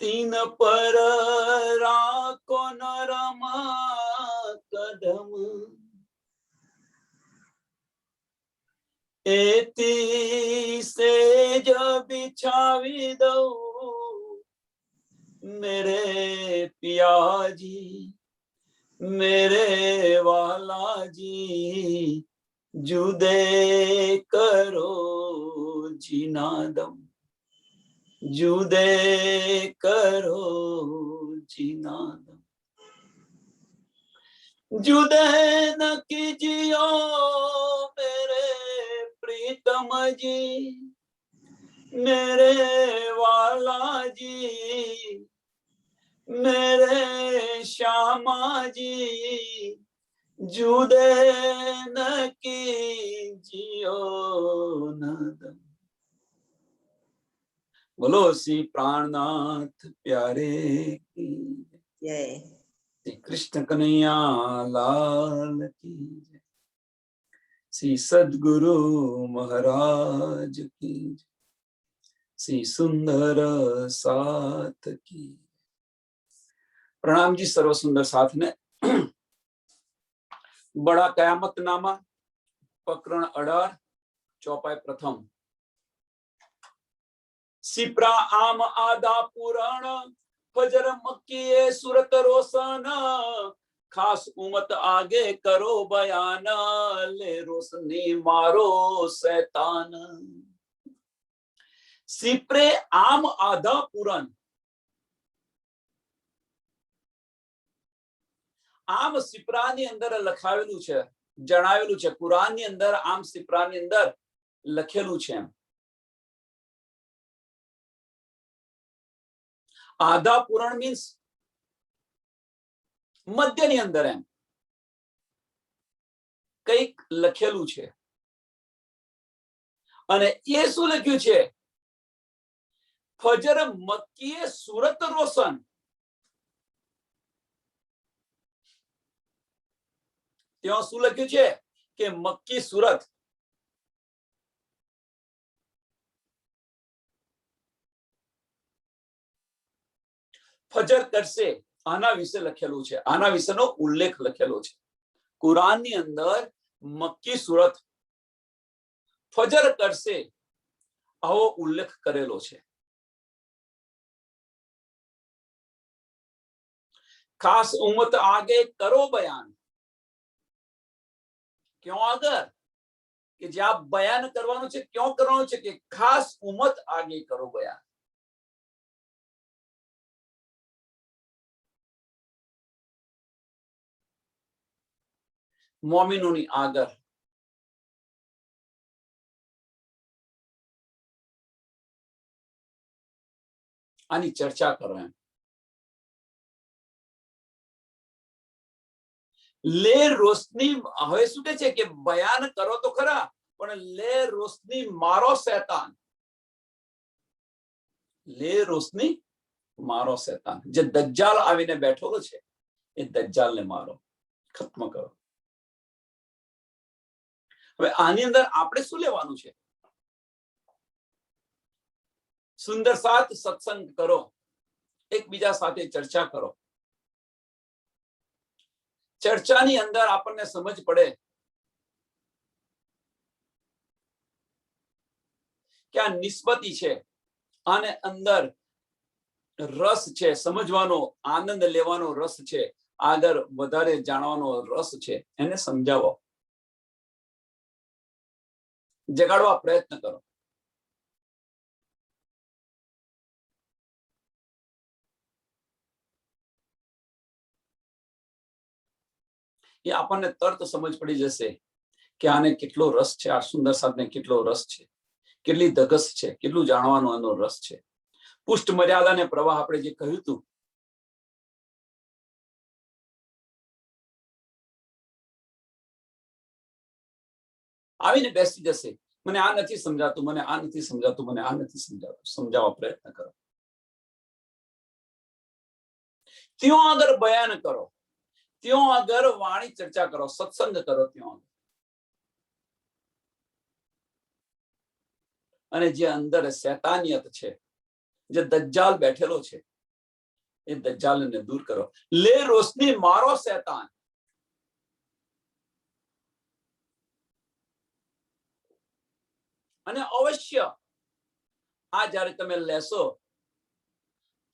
तीन पर राखो नरमा कदम, एती से जब बिछावी दो मेरे पिया जी, मेरे वाला जी, जुदे करो जीना दम, जुदे करो जीना दम, जुदे न कीजियो मेरे प्रीतम जी, मेरे वाला जी, मेरे श्यामा जी, जुदे न कीजियो नदम। बोलो श्री प्राणनाथ प्यारे की जय। श्री कृष्ण कन्हैया लाल की जय, श्री सद्गुरु महाराज की जय, श्री सुंदर साथ की। प्रणाम जी सर्व सुंदर साथ ने। बड़ा कयामतनामा प्रकरण 18 चौपाई प्रथम। सिप्रा आम आदा पुराण फजर मक्की सूरत रोशन, खास उमत आगे करो बयान, ले रोशनी मारो शैतान। सिप्रे आम आधा पुराण, આમ સિપ્રાની અંદર લખાવેલું છે, જણાવેલું છે કુરાનની અંદર, આમ સિપ્રાની અંદર લખેલું છે. આધા પુરાણ મીન્સ મધ્યની અંદર એમ કઈક લખેલું છે. અને એ શું લખ્યું છે? ફજર મક્કીએ સુરત રોશન. ત્યાં શું લખ્યું છે કે મક્કી સુરત ફજર કરશે, આના વિશે લખેલું છે, આના વિશેનો ઉલ્લેખ લખેલો છે કુરાનની અંદર. મક્કી સુરત ફજર કરશે આવો ઉલ્લેખ કરેલો છે. ખાસ ઉમ્મત આગે કરો બયાન. ક્यों આગળ? કે જ્યાં બયાન કરવાનું છે, ક્यों કરવાનું છે? કે ખાસ ઉમ્મત આગે કરો બયાન. મોમિનોની આગળ આની ચર્ચા કરો એમ. લે રોશની, હવે શું કહે છે કે બયાન કરો તો ખરા, પણ લે રોશની મારો શૈતાન. લે રોશની મારો શૈતાન. જે દજ્જાલ આવીને બેઠેલો છે એ દજ્જાલને મારો, ખત્મ કરો. હવે આની અંદર આપણે શું લેવાનું છે? સુંદર સાથ સત્સંગ કરો, એકબીજા સાથે ચર્ચા કરો. ચર્ચાની અંદર આપણને સમજ પડે કે આ નિસ્બતી છે, આને અંદર રસ છે, સમજવાનો, આનંદ લેવાનો રસ છે, આગળ વધારે જાણવાનો રસ છે. એને સમજાવો, જગાડવા પ્રયત્ન કરો. એ આપણને તરત સમજ પડી જશે કે આને કેટલો રસ છે, આ સુંદર સાધને કેટલો રસ છે, કેટલી ધગસ છે, કેટલું જાણવાનો આનો રસ છે. પુષ્ટ મર્યાદા ને પ્રવાહ આપણે જે કહ્યું હતું, આવીને બેસી જશે. મને આ નથી સમજાતું, મને આ નથી સમજાતું, મને આ નથી સમજાતું. સમજાવવા પ્રયત્ન કરો. ત્યો આગળ બયાન કરો, ત્યો આગળ વાણી ચર્ચા કરો, સત્સંગ કરો ત્યો આગળ. અને જે અંદર શૈતાનિયત છે, જે દજ્જાલ બેઠેલો છે એ દજ્જાલને દૂર કરો. લે રોશની મારો શૈતાન. અને અવશ્ય આ જ્યારે તમે લેશો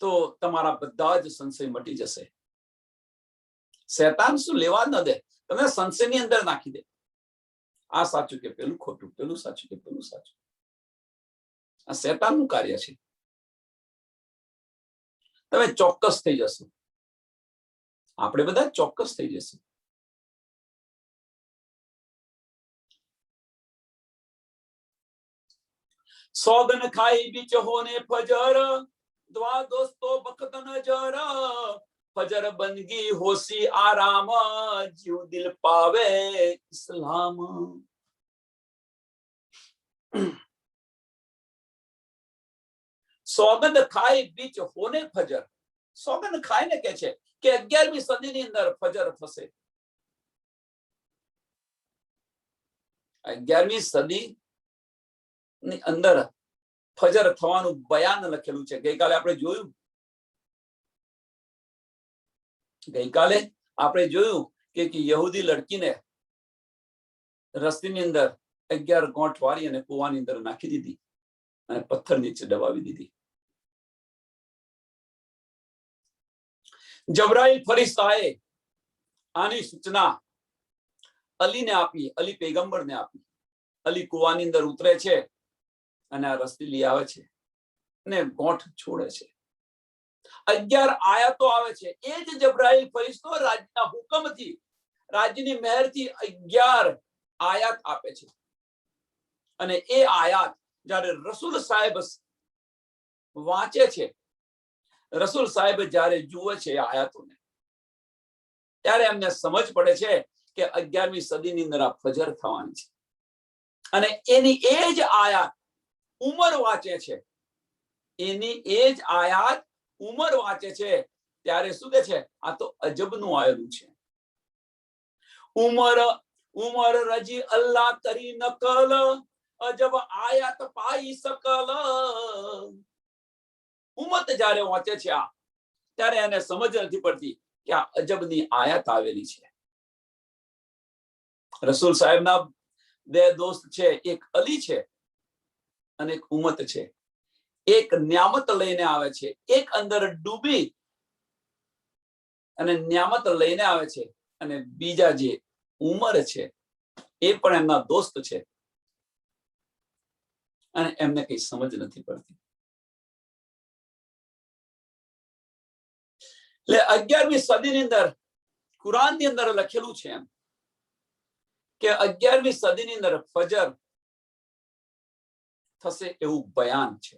તો તમારા બધા જ સંશય મટી જશે. શૈતાન શું લેવા ન દે, તમે સંશયની અંદર નાખી દે. આ સાચું કે પેલું ખોટું, પેલું સાચું કે પેલું સાચું. આ શૈતાનનું કાર્ય છે. તમે ચોક્કસ થઈ જશો, આપણે બધા ચોક્કસ થઈ જશું. सौगन खाई बिच होने फजर, द्वा दोस्तों बखत नजर, फजर बंदगी होशी आराम, जीव दिल पावे इस्लाम. सौगंध खाई बीच होने फजर. सौगंध खाई ने कहे છે કે 11મી સદીની અંદર ફજર થશે. 11મી સદી ની અંદર ફજર થવાનું બયાન લખેલું છે. ગઈકાલે આપણે જોયું કે યહૂદી લડકીને રસ્તીની અંદર 11 ગોઠ વાળી અને કુવાની અંદર નાખી દીધી અને પથ્થર નીચે દબાવી દીધી. જબરાઈલ ફરિશ્તાએ આની સૂચના અલીને આપી, અલી પૈગંબરને આપી. અલી કુવાની અંદર ઉતરે છે અને આ રસ્તી લઈ આવે છે અને ગોઠ છોડે છે. 11 આયાતો આવે છે. એ જ જબરાઈલ ફરિશ્તો રાજના હુકમથી, રાજની મહેરથી 11 આયાત આપે છે. અને એ આયાત જ્યારે રસૂલ સાહેબ વાંચે છે, રસૂલ સાહેબ જ્યારે જુએ છે આયાતોને, ત્યારે એમને સમજ પડે છે કે 11મી સદીની અંદર આ ફજર થવાની છે. અને એની એ જ આયાત ઉમર વાંચે છે. એની એ જ આયાત ઉમર વાંચે છે. ત્યારે શું કહે છે? આ તો અજબનું આયેલું છે. ઉમર રજી અલ્લાહ કરી નકલ, અજબ આયાત પાઈ સકલ. ઉમત જ્યારે વાંચે છે આ, ત્યારે એને સમજ નથી પડતી કે આ અજબની આયાત આવેલી છે. રસૂલ સાહેબના 2 દોસ્ત છે, એક અલી છે અને એક ઉમત છે. એક ન્યામત લઈને આવે છે, એક અંદર ડૂબી અને ન્યામત લઈને આવે છે, અને બીજા જે ઉમર છે એ પણ એમના દોસ્ત છે અને એમને કઈ સમજ નથી પડતી. એટલે 11મી સદીની અંદર કુરાનની અંદર લખેલું છે એમ કે 11મી સદીની અંદર ફજર થશે એવું બયાન છે.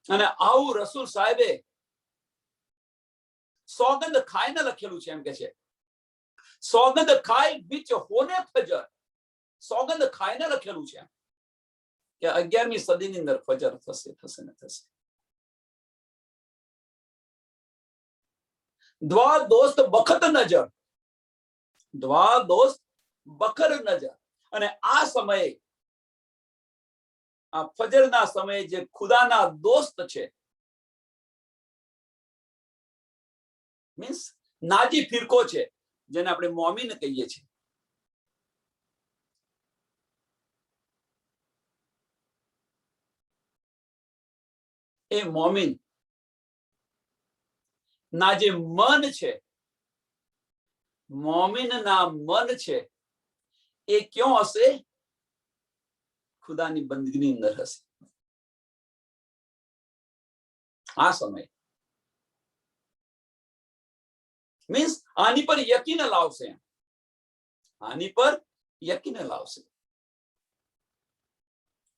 અને આવું રસૂલ સાહેબે સોગંદ ખાઈને લખેલું છે. એમ કે છે સોગંદ ખાઈ બીચ હોને ફજર. સોગંદ ખાઈને લખેલું છે કે 11મી સદીની અંદર ફજર થશે ને થશે. દ્વા દોસ્ત બખત નજર, દ્વા દોસ્ત બખર નજર. અને આ સમયે, આ ફજરના સમયે જે ખુદાના દોસ્ત છે, મીન્સ નાજી ફિરકો છે, જેને આપણે મોમીન કહીએ છીએ, એ મોમીન ના જે મન છે, મોમીન ના મન છે, એ ક્યાં હશે? ખુદાની બંદગીની અંદર હશે. આ સમય મીન્સ આની પર યકીન લાવશે, આની પર યકીન લાવશે.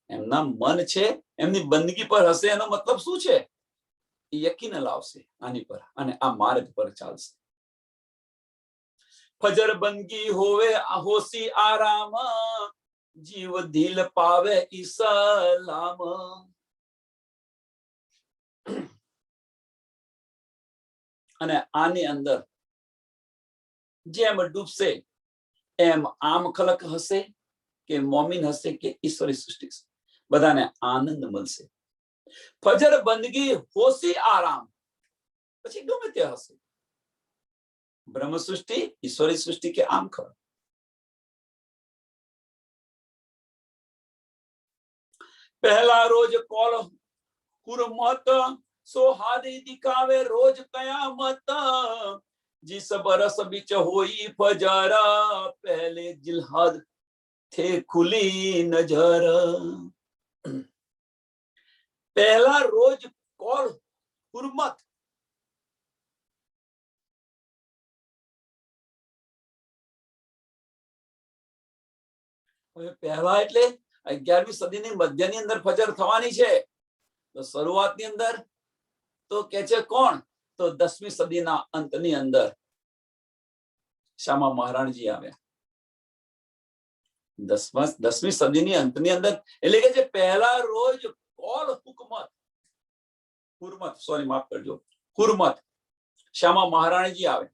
એમના મન છે એમની બંદગી પર હશે. એનો મતલબ શું છે? યકીન લાવશે આની પર અને આ માર્ગ પર ચાલશે. ફજર બંદગી હોવે હોશી આરામ, જીવ દિલ પાવે ઇસ્લામ. અને આની અંદર જેમ ડૂબશે એમ આમ ખલક હશે, કે મોમિન હશે કે ઈશ્વરી સૃષ્ટિ હશે, બધાને આનંદ મળશે. ફજર બંદગી હોશી આરામ, પછી ગમે તે હશે, બ્રહ્મ સૃષ્ટિ ઈશ્વરી સૃષ્ટિ કે આમ ખબર. પહેલા રોજ કોલ હુરમત, સોહાદી દિખાવે રોજ કયામત. जिस बरस बिच होई फजर, पहले जिल्हद थे खुली नजर. पहला रोज कॉल हुरमत, પહેલા એટલે 11મી સદીની મધ્યની અંદર ફજર થવાની છે. તો શરૂઆતની અંદર તો કે છે કોણ? તો 10મી સદીના અંતની અંદર શ્યામા મહારાણજી આવ્યા. 10મી સદીની અંતની અંદર એટલે કે જે પહેલા રોજ કોલ હુકમત, હુરમત, સોરી માફ કરજો, હુરમત, શ્યામા મહારાણીજી આવે.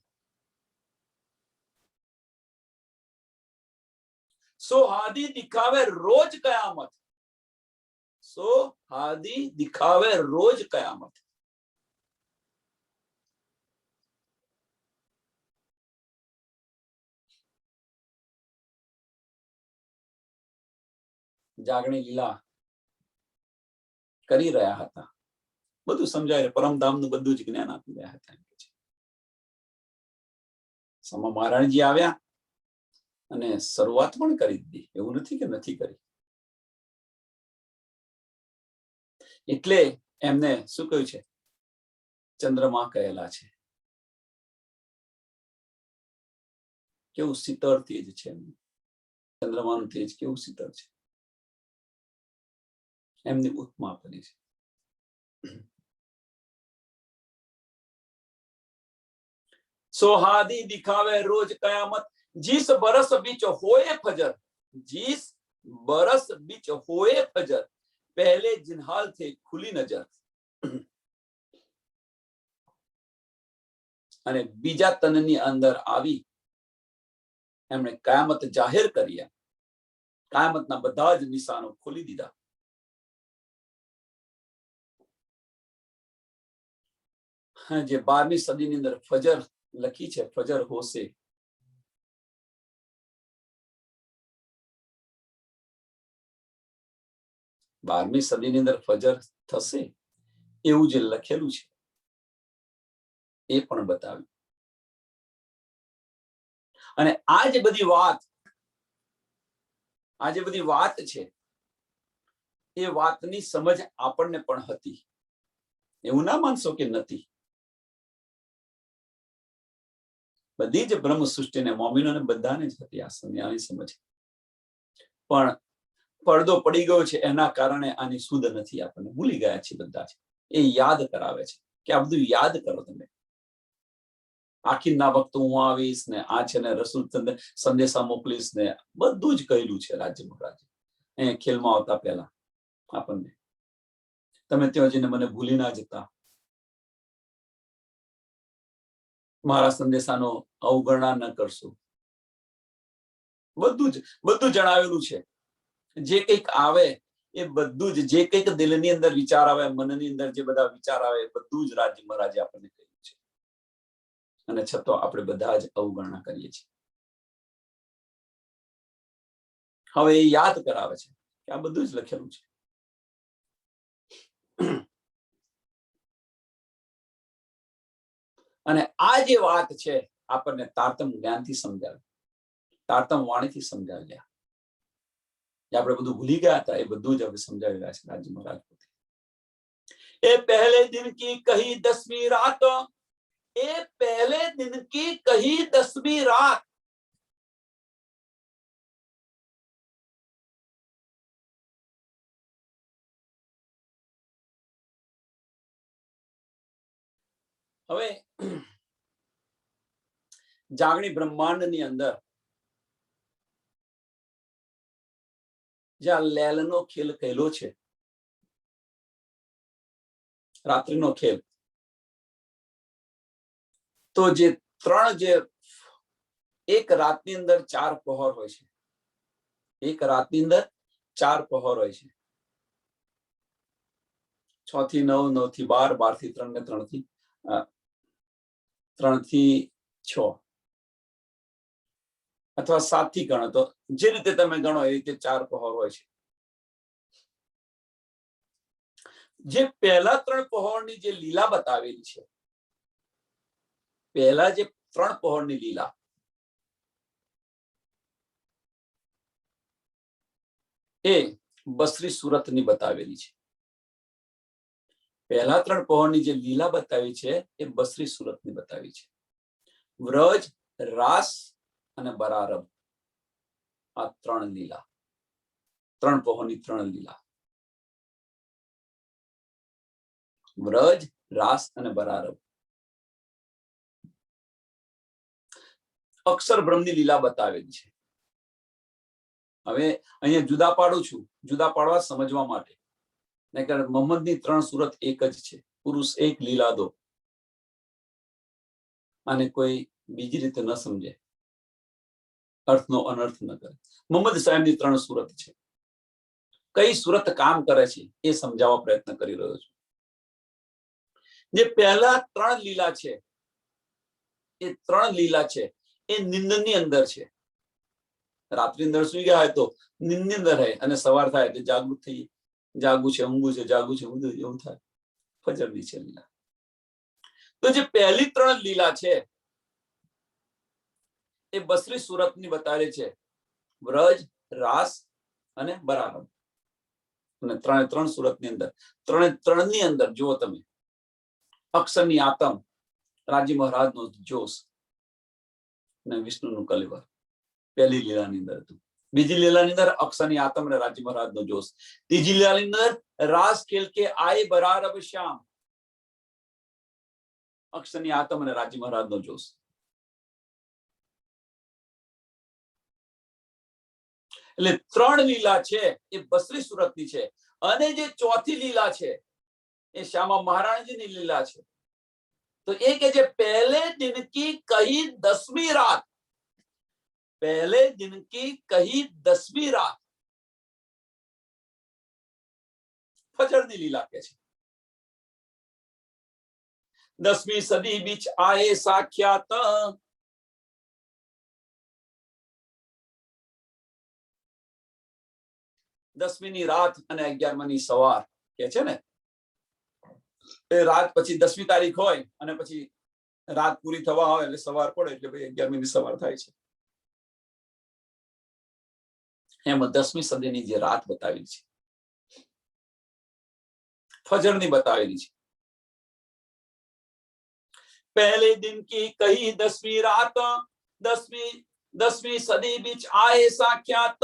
સો હાદી દિખાવે રોજ કયામત, સો હાદી દિખાવે રોજ કયામત. જાગણી લીલા કરી રહ્યા હતા, બધું સમજાય, પરમધામનું બધું જ જ્ઞાન આપી રહ્યા હતા. શ્યામા મહારાણીજી આવ્યા અને શરૂઆત પણ કરી દીધી, એવું નથી કે નથી કરી. એટલે એમને શું કહ્યું છે? ચંદ્રમા કહેલા છે. કેવું શીતળ તેજ છે એમનું, ચંદ્રમાનું તેજ કેવું શીતળ છે, એમની ઉપમા કરી છે. सोहादी दिखावे रोज कयामत, जिस बरस बीच होए फजर, जिस बरस बीच होए फजर, पहले जिन्हाल थे खुली नजर. અને બીજા તનની અંદર આવી એમણે કયામત જાહેર કર્યા, કયામતના બધા જ નિશાનો ખોલી દીધા. જે 12મી સદીની અંદર ફજર લખી છે, ફજર હોશે, બારમી સદીની અંદર ફજર થશે એવું જે લખેલું છે એ પણ બતાવ્યું. અને આ જે બધી વાત છે એ વાતની સમજ આપણને પણ હતી, એવું ના માનશો કે નથી. બધી જ બ્રહ્મ સૃષ્ટિને, મોમિનોને બધાને જ હતી આ સમજ. પણ પડદો પડી ગયો છે એના કારણે આની સુધ નથી, આપણને ભૂલી ગયા છે બધા જ. એ યાદ કરાવે છે કે આ બધું યાદ કરો તમે. આખીરના વખત હું આવીશ ને આ છે ને રસૂલ સંદેશા મોકલીશ ને બધું જ કહેલું છે રાજ્ય મહારાજ એ ખેલમાં આવતા પહેલા આપણને. તમે ત્યાં જઈને મને ભૂલી ના જતા, મારા સંદેશાનો અવગણના ન કરશો, બધું જણાવેલું છે. જે કંઈક આવે એ બધું જ, જે કંઈક દિલની અંદર વિચાર આવે, મનની અંદર જે બધા વિચાર આવે બધું જ રાજ્ય મહારાજે આપણને કહ્યું છે. અને છતાં આપણે બધા જ અવગણના કરીએ છીએ. હવે એ યાદ કરાવે છે કે આ બધું જ લખેલું છે. અને આ જે વાત છે આપણને તારતમ જ્ઞાનથી સમજાવે, તારતમ વાણીથી સમજાવ્યા. આપણે બધું ભૂલી ગયા હતા એ બધું જ આપણે સમજાવી રહ્યા છે રાજ્ય મહારાજ પોતે. એ પહેલે દિન કી કહી 10મી રાત, એ પહેલે દિન કી કહી 10મી રાત. હવે જાગણી બ્રહ્માંડની અંદર જ્યાં લેલનો ખેલ કહેલો છે, રાત્રિનો ખેલ, તો જે ત્રણ, જે એક રાતની અંદર 4 પહોર હોય છે, એક રાતની અંદર 4 પહોર હોય છે. 6 થી 9, 9 થી 12, 12 થી 3 ને 3 થી 3 થી 6 અથવા 7 થી ગણો તો જે રીતે તમે ગણો એ રીતે 4 પહોર હોય છે. જે પહેલા 3 પહોરની જે લીલા બતાવેલી છે, પહેલા જે 3 પહોરની લીલા એ બસરી સુરતની બતાવેલી છે. પહેલા 3 પહોરની જે લીલા બતાવી છે એ બસરી સુરતની બતાવી છે. વ્રજ, રાસ અને બરારબ, આ 3 લીલા, 3 પહોરની 3 લીલા. વ્રજ, રાસ અને બરારબ. અક્ષર બ્રહ્મની લીલા બતાવેલી છે. હવે અહીંયા જુદા પાડું છું, જુદા પાડવા સમજવા માટે. નહીંતર મોહમ્મદની 3 સુરત એક જ છે. પુરુષ એક, લીલા 2. અને કોઈ બીજી રીતે ન સમજે, અર્થનો અનર્થ ન કરે. મોહમ્મદ સાહેબની 3 સુરત છે. કઈ સુરત કામ કરે છે એ સમજાવવા પ્રયત્ન કરી રહ્યો છું. જે પહેલા 3 લીલા છે, એ 3 લીલા છે એ નિંદની અંદર છે. રાત્રિ અંદર સુઈ ગયા હોય તો નિંદની અંદર રહે અને સવાર થાય એટલે જાગૃત થઈ, જાગું છે, ઊંઘું છે, જાગું છે, ઊંઘું એવું થાય. ફજરની છે લીલા. તો જે પહેલી 3 લીલા છે એ બસરી સુરતની બતાવે છે. વ્રજ, રાસ અને બરારબ. અને 3 સુરતની અંદર 3 ની અંદર જુઓ તમે, અક્ષરની આતમ, રાજી મહારાજનો જોશ અને વિષ્ણુનું કલેવર પહેલી લીલાની અંદર હતું. બીજી લીલાની અંદર અક્ષરની આતમ અને રાજી મહારાજનો જોશ. ત્રીજી લીલાની અંદર રાસ ખેલ કે આય બરારબ શ્યામ, અક્ષરની આતમ અને રાજી મહારાજનો જોશ. એટલે 3 લીલા છે એ બસરી સુરતની છે. અને જે ચોથી લીલા છે એ શ્યામા મહારાણીજીની લીલા છે. તો એ કે જે પહેલે દિન કી કહી 10वीं रात, पहले दिन की कही 10वीं रात, ફજરની લીલા કે છે. 10वीं સદી બીચ આયે સાખ્યાત, 10મીની રાત અને 11મીની સવાર કે છે ને. એ રાત પછી 10મી તારીખ હોય અને પછી રાત પૂરી થવા હોય એટલે સવાર પડે એટલે ભાઈ 11મીની સવાર થાય છે. એમાં 10મી સદીની જે રાત બતાવેલી છે, ફજરની બતાવેલી છે. पहले दिन की कही 10वीं रात, 10वीं सदी बीच आए साख्यात,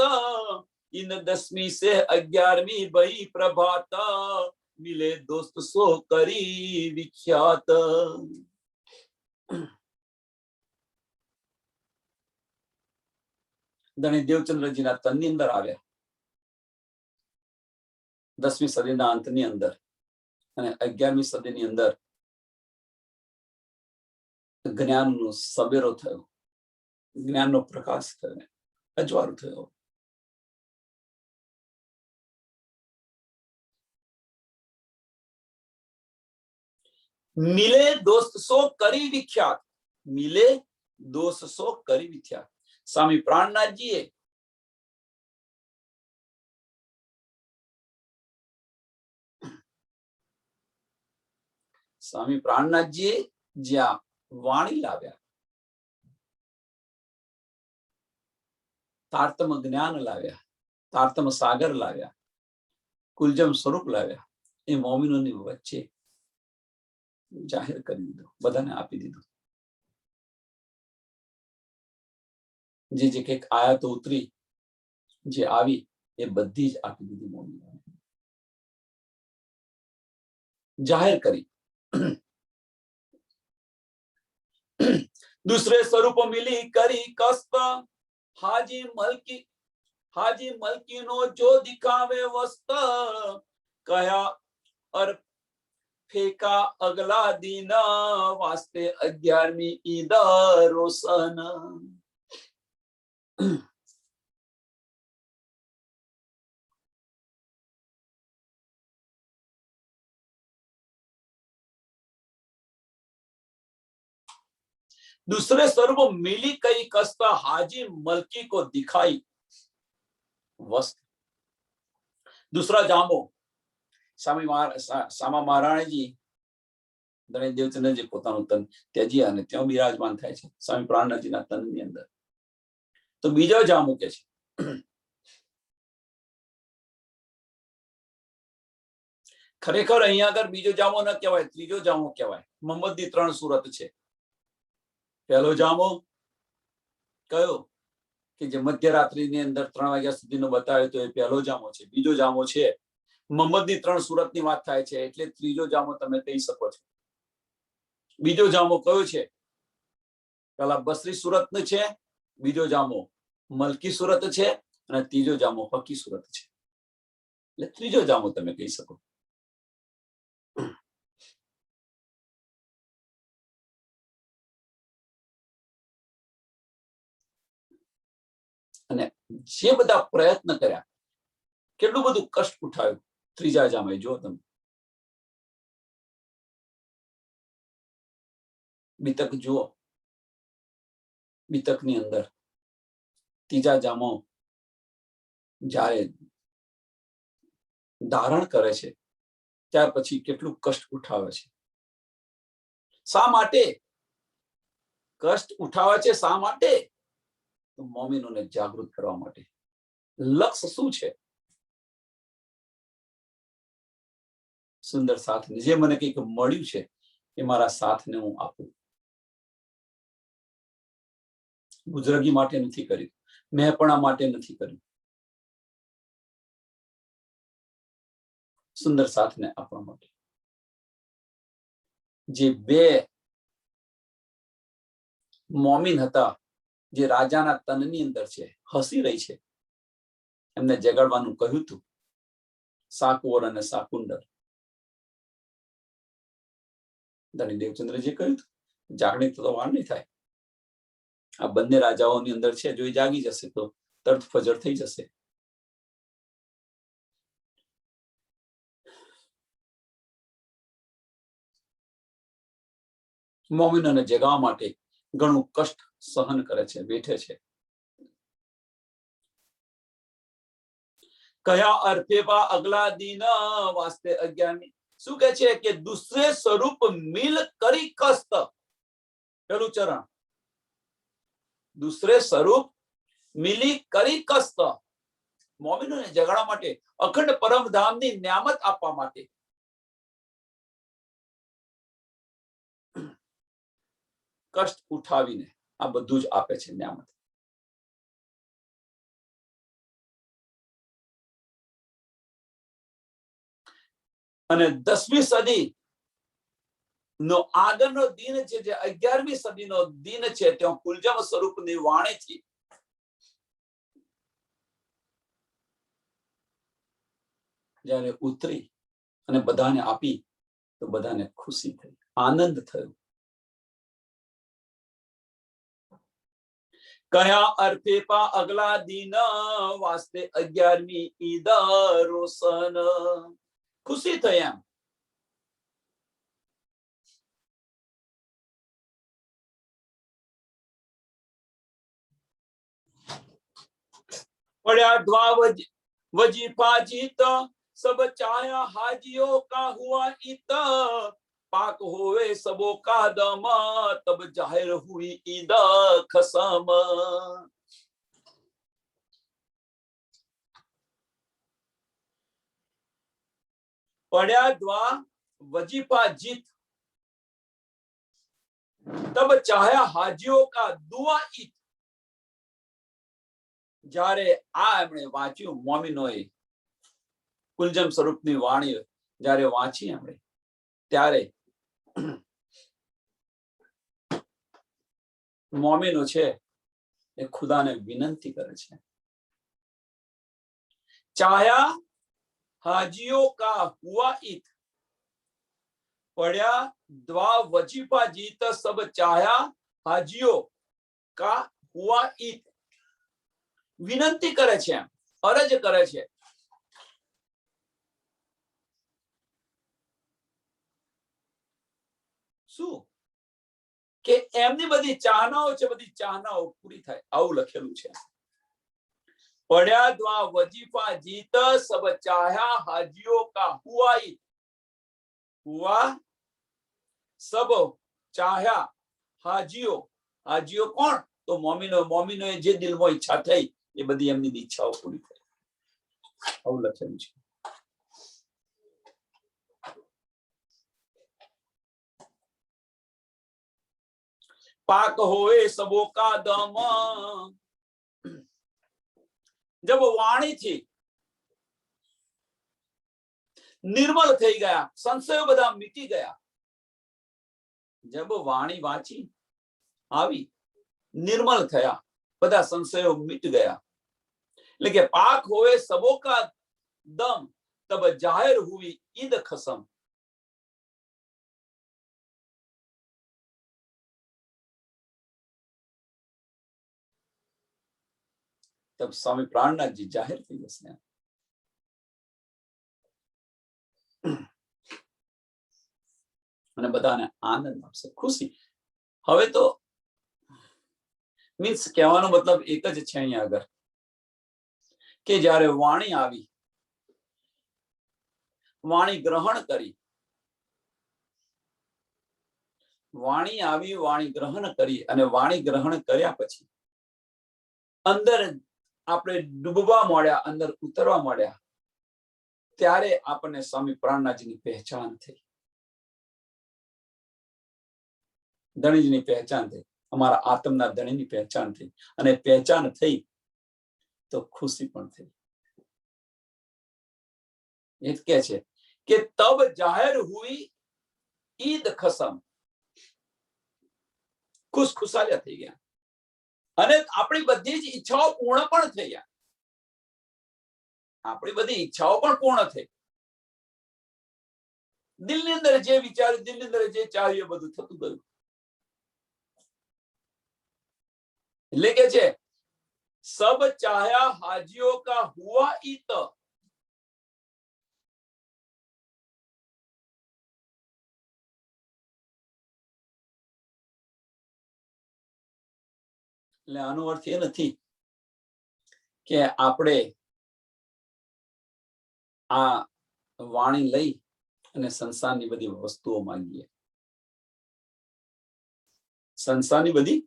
इन 10वीं से 11वीं भई प्रभात, मिले दोस्त सो करी विख्यात. ધણી દેવચંદ્રજીના તનની અંદર આવ્યા 10મી સદીના અંતની અંદર અને 11મી સદીની અંદર જ્ઞાનનો સબેરો થયો, જ્ઞાનનો પ્રકાશ થયો, અજવાળો થયો. મિલે દોસ્ત સો કરી વિખ્યાત, મિલે દોસ્ત સો કરી વિખ્યાત. સ્વામી પ્રાણનાથજીએ જ્યાં વાણી લાવ્યા, તારતમ જ્ઞાન લાવ્યા, તારતમ સાગર લાવ્યા, કુલજમ સ્વરૂપ લાવ્યા, એ મોમિનોની વચ્ચે જાહેર કરી દીધું, બધાને આપી દીધું. જે જે કંઈક આયાતો ઉતરી, જે આવી એ બધી જ આપી દીધી મોમિનોને, જાહેર કરી. दूसरे स्वरूप मिली करी कस्त, हाजी मलकी नो जो दिखावे वस्त, कहा और फेंका अगला दिन वास्ते 11वीं ईद रोशन. दूसरे स्वरूप मिली कई कस्त हाजी मलकी को दिखाई वस्त्र। दूसरा जामो સામા મહારાણીજી ધણી દેવચંદ્રજી પોતાનું તન ત્યજી અને ત્યાં બિરાજમાન થાય છે સ્વામી પ્રાણનાથજીના તનની અંદર. તો બીજો જામો કે છે ખરેખર અહીંયા આગળ બીજો જામો ન કહેવાય, ત્રીજો જામો કહેવાય. મોહમ્મદની 3 સુરત છે. પહેલો જામો કયો કે જે મધ્યરાત્રિની અંદર 3 વાગ્યા સુધીનો બતાવ્યો તો એ પહેલો જામો છે. બીજો જામો છે મોહમ્મદની 3 સુરતની વાત થાય છે એટલે ત્રીજો જામો તમે કહી શકો છો. બીજો જામો કયો છે? પેલા બસરી સુરતનો છે, બીજો જામો મલકી સુરત છે અને ત્રીજો જામો હકી સુરત છે. એટલે ત્રીજો જામો તમે કહી શકો. અને જે બધા પ્રયત્ન કર્યા, કેટલું બધું કષ્ટ ઉઠાવ્યું ત્રીજા જામે. જો તમે બીતક જુઓ, બીતકની અંદર ત્રીજા જામો જ્યારે ધારણ કરે છે ત્યાર પછી કેટલું કષ્ટ ઉઠાવે છે. શા માટે કષ્ટ ઉઠાવે છે? શા માટે? મોમિનોને જાગૃત કરવા માટે. લક્ષ્ય શું છે? સુંદર સાથને જે મને કંઈક મળ્યું છે એ મારા સાથને હું આપું. બુઝુર્ગી માટે નથી કર્યું, મેંપણા માટે નથી કર્યું, સુંદર સાથને આપવા માટે. જે 2 મોમિન હતા જે રાજાના તનની અંદર છે, હસી રહી છે, એમને જગાડવાનું કહ્યું હતું સાકુર અને સાકુંડર. ધણી દેવચંદ્રજી કહ્યું હતું જાગણી તો વાર નહીં થાય. આ બંને રાજાઓની અંદર છે, જો એ જાગી જશે તો તરત ફજર થઈ જશે. મોમિનોને જગાવવા માટે ઘણું કષ્ટ સહન કરે છે, બેઠે છે. કયા અર્થે પા અગલા દિન વાસ્તે 11મી શું કે છે કે દૂસરે સ્વરૂપ મિલ કરી કસ્ત. પેલું ચરણ દૂસરે સ્વરૂપ મિલી કરી કસ્ત. મોમિનોને જગાડવા માટે, અખંડ પરમધામની નિયામત આપવા માટે કષ્ટ ઉઠાવીને આ બધું જ આપે છે નિયામત. અને 10મી સદી નો આગળનો દિન છે, જે 11મી સદીનો દિન છે, ત્યાં કુલજમ સ્વરૂપની વાણીથી જ્યારે ઉતરી અને બધાને આપી તો બધાને ખુશી થઈ, આનંદ થયો. કયા અર્થે પા અગલા દિન વાસ્તે 11મી ઈદ રોશન. ખુશી થઈ એમ. પડ્યા દ્વા વજીફા જીત સબ ચાયા હાજીઓ કા હુઆ ઈત. पाक होवे सबो का दम तब जाहिर हुई ईद खसम. पढ़या द्वा वजीफा जीत तब चाहया हाजियों का दुआ ईद. જ્યારે આ એમણે વાંચ્યું મોમિનોએ કુલજમ સ્વરૂપની વાણી જ્યારે વાંચી એમણે ત્યારે મોમિનો છે એ ખુદાને વિનંતી કરે છે. ચાહ્યા હાજીઓ કા હુઆ ઈત. પડ્યા દ્વા વજીફા જીત સબ ચાહ્યા હાજીઓ કા હુઆ ઈત. વિનંતી કરે છે, અરજ કરે છે. શું કે એમની બધી ચાહનાઓ છે, બધી ચાહનાઓ પૂરી થાય, આવું લખેલું છે. पढ़ा द्वा वजीफा जीत सब चाहा हाजियों का हुआ सब चाहा हाजियों. हाजियों કોણ? તો મોમિનો. મોમિનોએ જે દિલમાં ઈચ્છા થઈ એ બધી એમની ઈચ્છાઓ પૂરી થઈ, આવું લખેલું છે. પાક હોए सबों का दम. जब वाणी थी निर्मल થઈ ગયા, સંશયો બધા મીટી ગયા. જબ વાણી વાંચી આવી, निर्मल થયા, બધા સંશયો મીટ ગયા. એટલે કે પાક હોए सबों का दम तब जाहिर हुई ईद खसम. तब स्वामी प्राणनाथ जी जाहिर થઈ જશે અને બધાને આનંદ આપશે, ખુશી. હવે તો મીન્સ કહેવાનો મતલબ એક જ છે અહીંયા આગળ કે જ્યારે વાણી આવી, વાણી ગ્રહણ કરી, વાણી આવી, વાણી ગ્રહણ કરી, અને વાણી ગ્રહણ કર્યા પછી અંદર આપણે ડૂબવા માંડ્યા, અંદર ઉતરવા માંડ્યા, ત્યારે આપણને સ્વામી પ્રાણનાથજીની પહેચાન થઈ, ધણીની પહેચાન થઈ, અમારા આત્મના ધણીની પહેચાન થઈ. અને પહેચાન થઈ તો ખુશી પણ થઈ. એ કહે છે કે તબ જાહેર હુઈ ઈદ ખસમ. ખુશખુશાલિયા થઈ ગયા અને આપણી બધી જ ઈચ્છાઓ પૂર્ણ પણ થઈ ગયા. આપણી બધી ઈચ્છાઓ પણ પૂર્ણ થઈ. દિલની અંદર જે વિચાર્યું, દિલની અંદર જે ચાહ્યું એ બધું થતું ગયું. એટલે કે છે સબ ચાહ્યા હાજીઓ કા હુઆ ઈત. એટલે આનો અર્થ એ નથી કે આપણે આ વાણી લઈ અને સંસારની બધી વસ્તુઓ માંગીએ, સંસારની બધી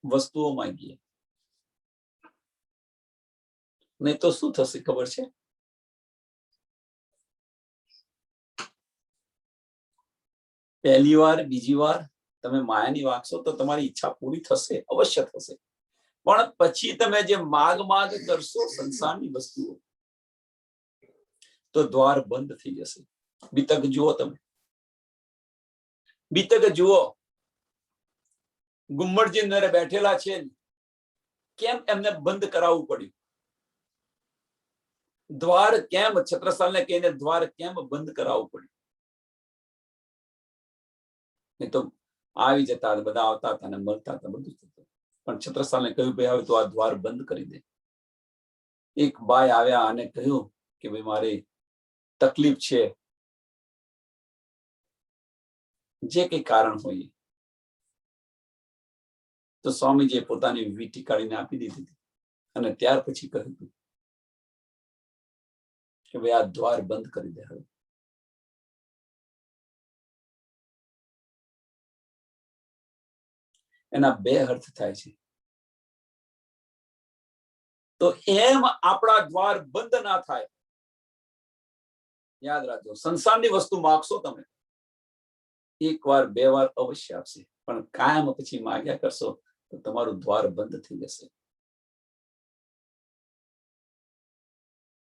વસ્તુઓ માંગીએ. નહીં તો શું થશે ખબર છે? પહેલી વાર, બીજી વાર તમે માયાની વાગશો તો તમારી ઈચ્છા પૂરી થશે, અવશ્ય થશે. પણ પછી તમે જે માગ કરશો સંસારની વસ્તુઓ, તો દ્વાર બંધ થઈ જશે. બીતક જુઓ, તમે બીતક જુઓ, ગુમ્મટજી અંદર બેઠેલા છે, કેમ એમને બંધ કરાવવું પડ્યું? દ્વાર કેમ, છત્રસાલને કહીને દ્વાર કેમ બંધ કરાવવું પડ્યું? નહીં તો આવી જતા, બધા આવતા હતા ને મળતા હતા, બધું થતું. પણ છત્રસાલને કહ્યું, ભાઈ હવે તો આ દ્વાર બંધ કરી દે. એક બાઈ આવ્યા અને કહ્યું કે ભાઈ મારી તકલીફ છે, જે કઈ કારણ હોય. તો સ્વામીજીએ પોતાની વીંટી કાઢીને આપી દીધી અને ત્યાર પછી કહ્યું કે ભાઈ આ દ્વાર બંધ કરી દે. હવે એના બે અર્થ થાય છે. તો એમ આપણા દ્વાર બંધ ના થાય. યાદ રાખજો, સંસારની વસ્તુ માગશો તમે, એક વાર બે વાર અવશ્ય આપશે, પણ કાયમ પછી માગ્યા કરશો તો તમારું દ્વાર બંધ થઈ જશે.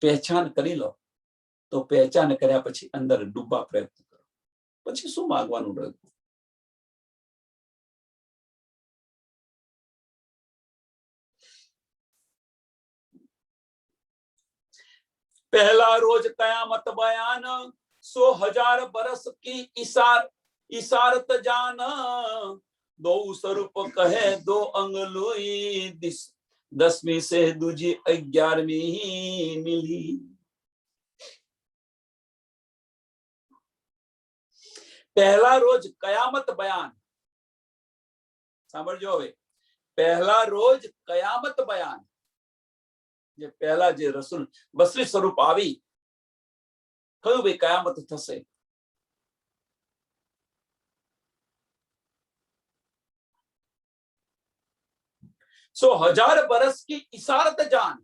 પહેચાન કરી લો, તો પહેચાન કર્યા પછી અંદર ડૂબવા પ્રયત્ન કરો, પછી શું માગવાનું રહ્યું? पहला रोज कयामत बयान 100,000 बरस की इशारत जान. दो स्वरूप कहे दो अंगलुई, 10वीं से दूजी 11वीं मिली. पहला रोज कयामत बयान, સાંભળજો હવે, પહેલા રોજ કયામત બયાન, જે પહેલા જે રસૂલ બસરી સ્વરૂપ આવી, કયું ભાઈ કયામત થશે. सो हजार बरस की इशारत जान,